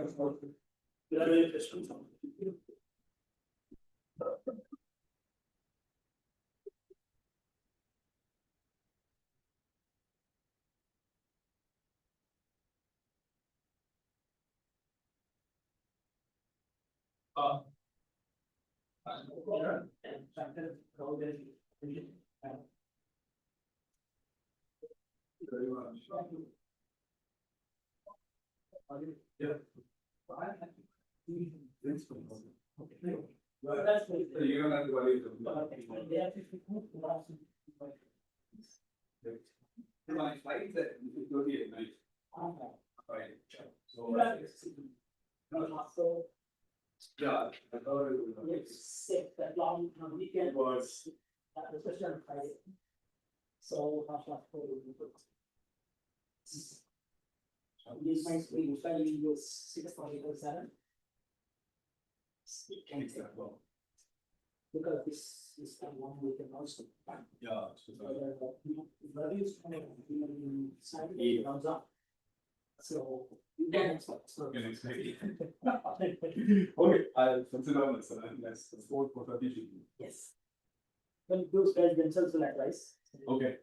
have to worry. My flight that is 38 night. Right. So yeah, I thought it was that long weekend was especially on Friday. So this might be usually was 6:47. It can take long. Because this is the one we can also. yeah. So you can expect. Okay, I'll consider this. That's the sport for the Yes. Well, those guys themselves will advise. Okay.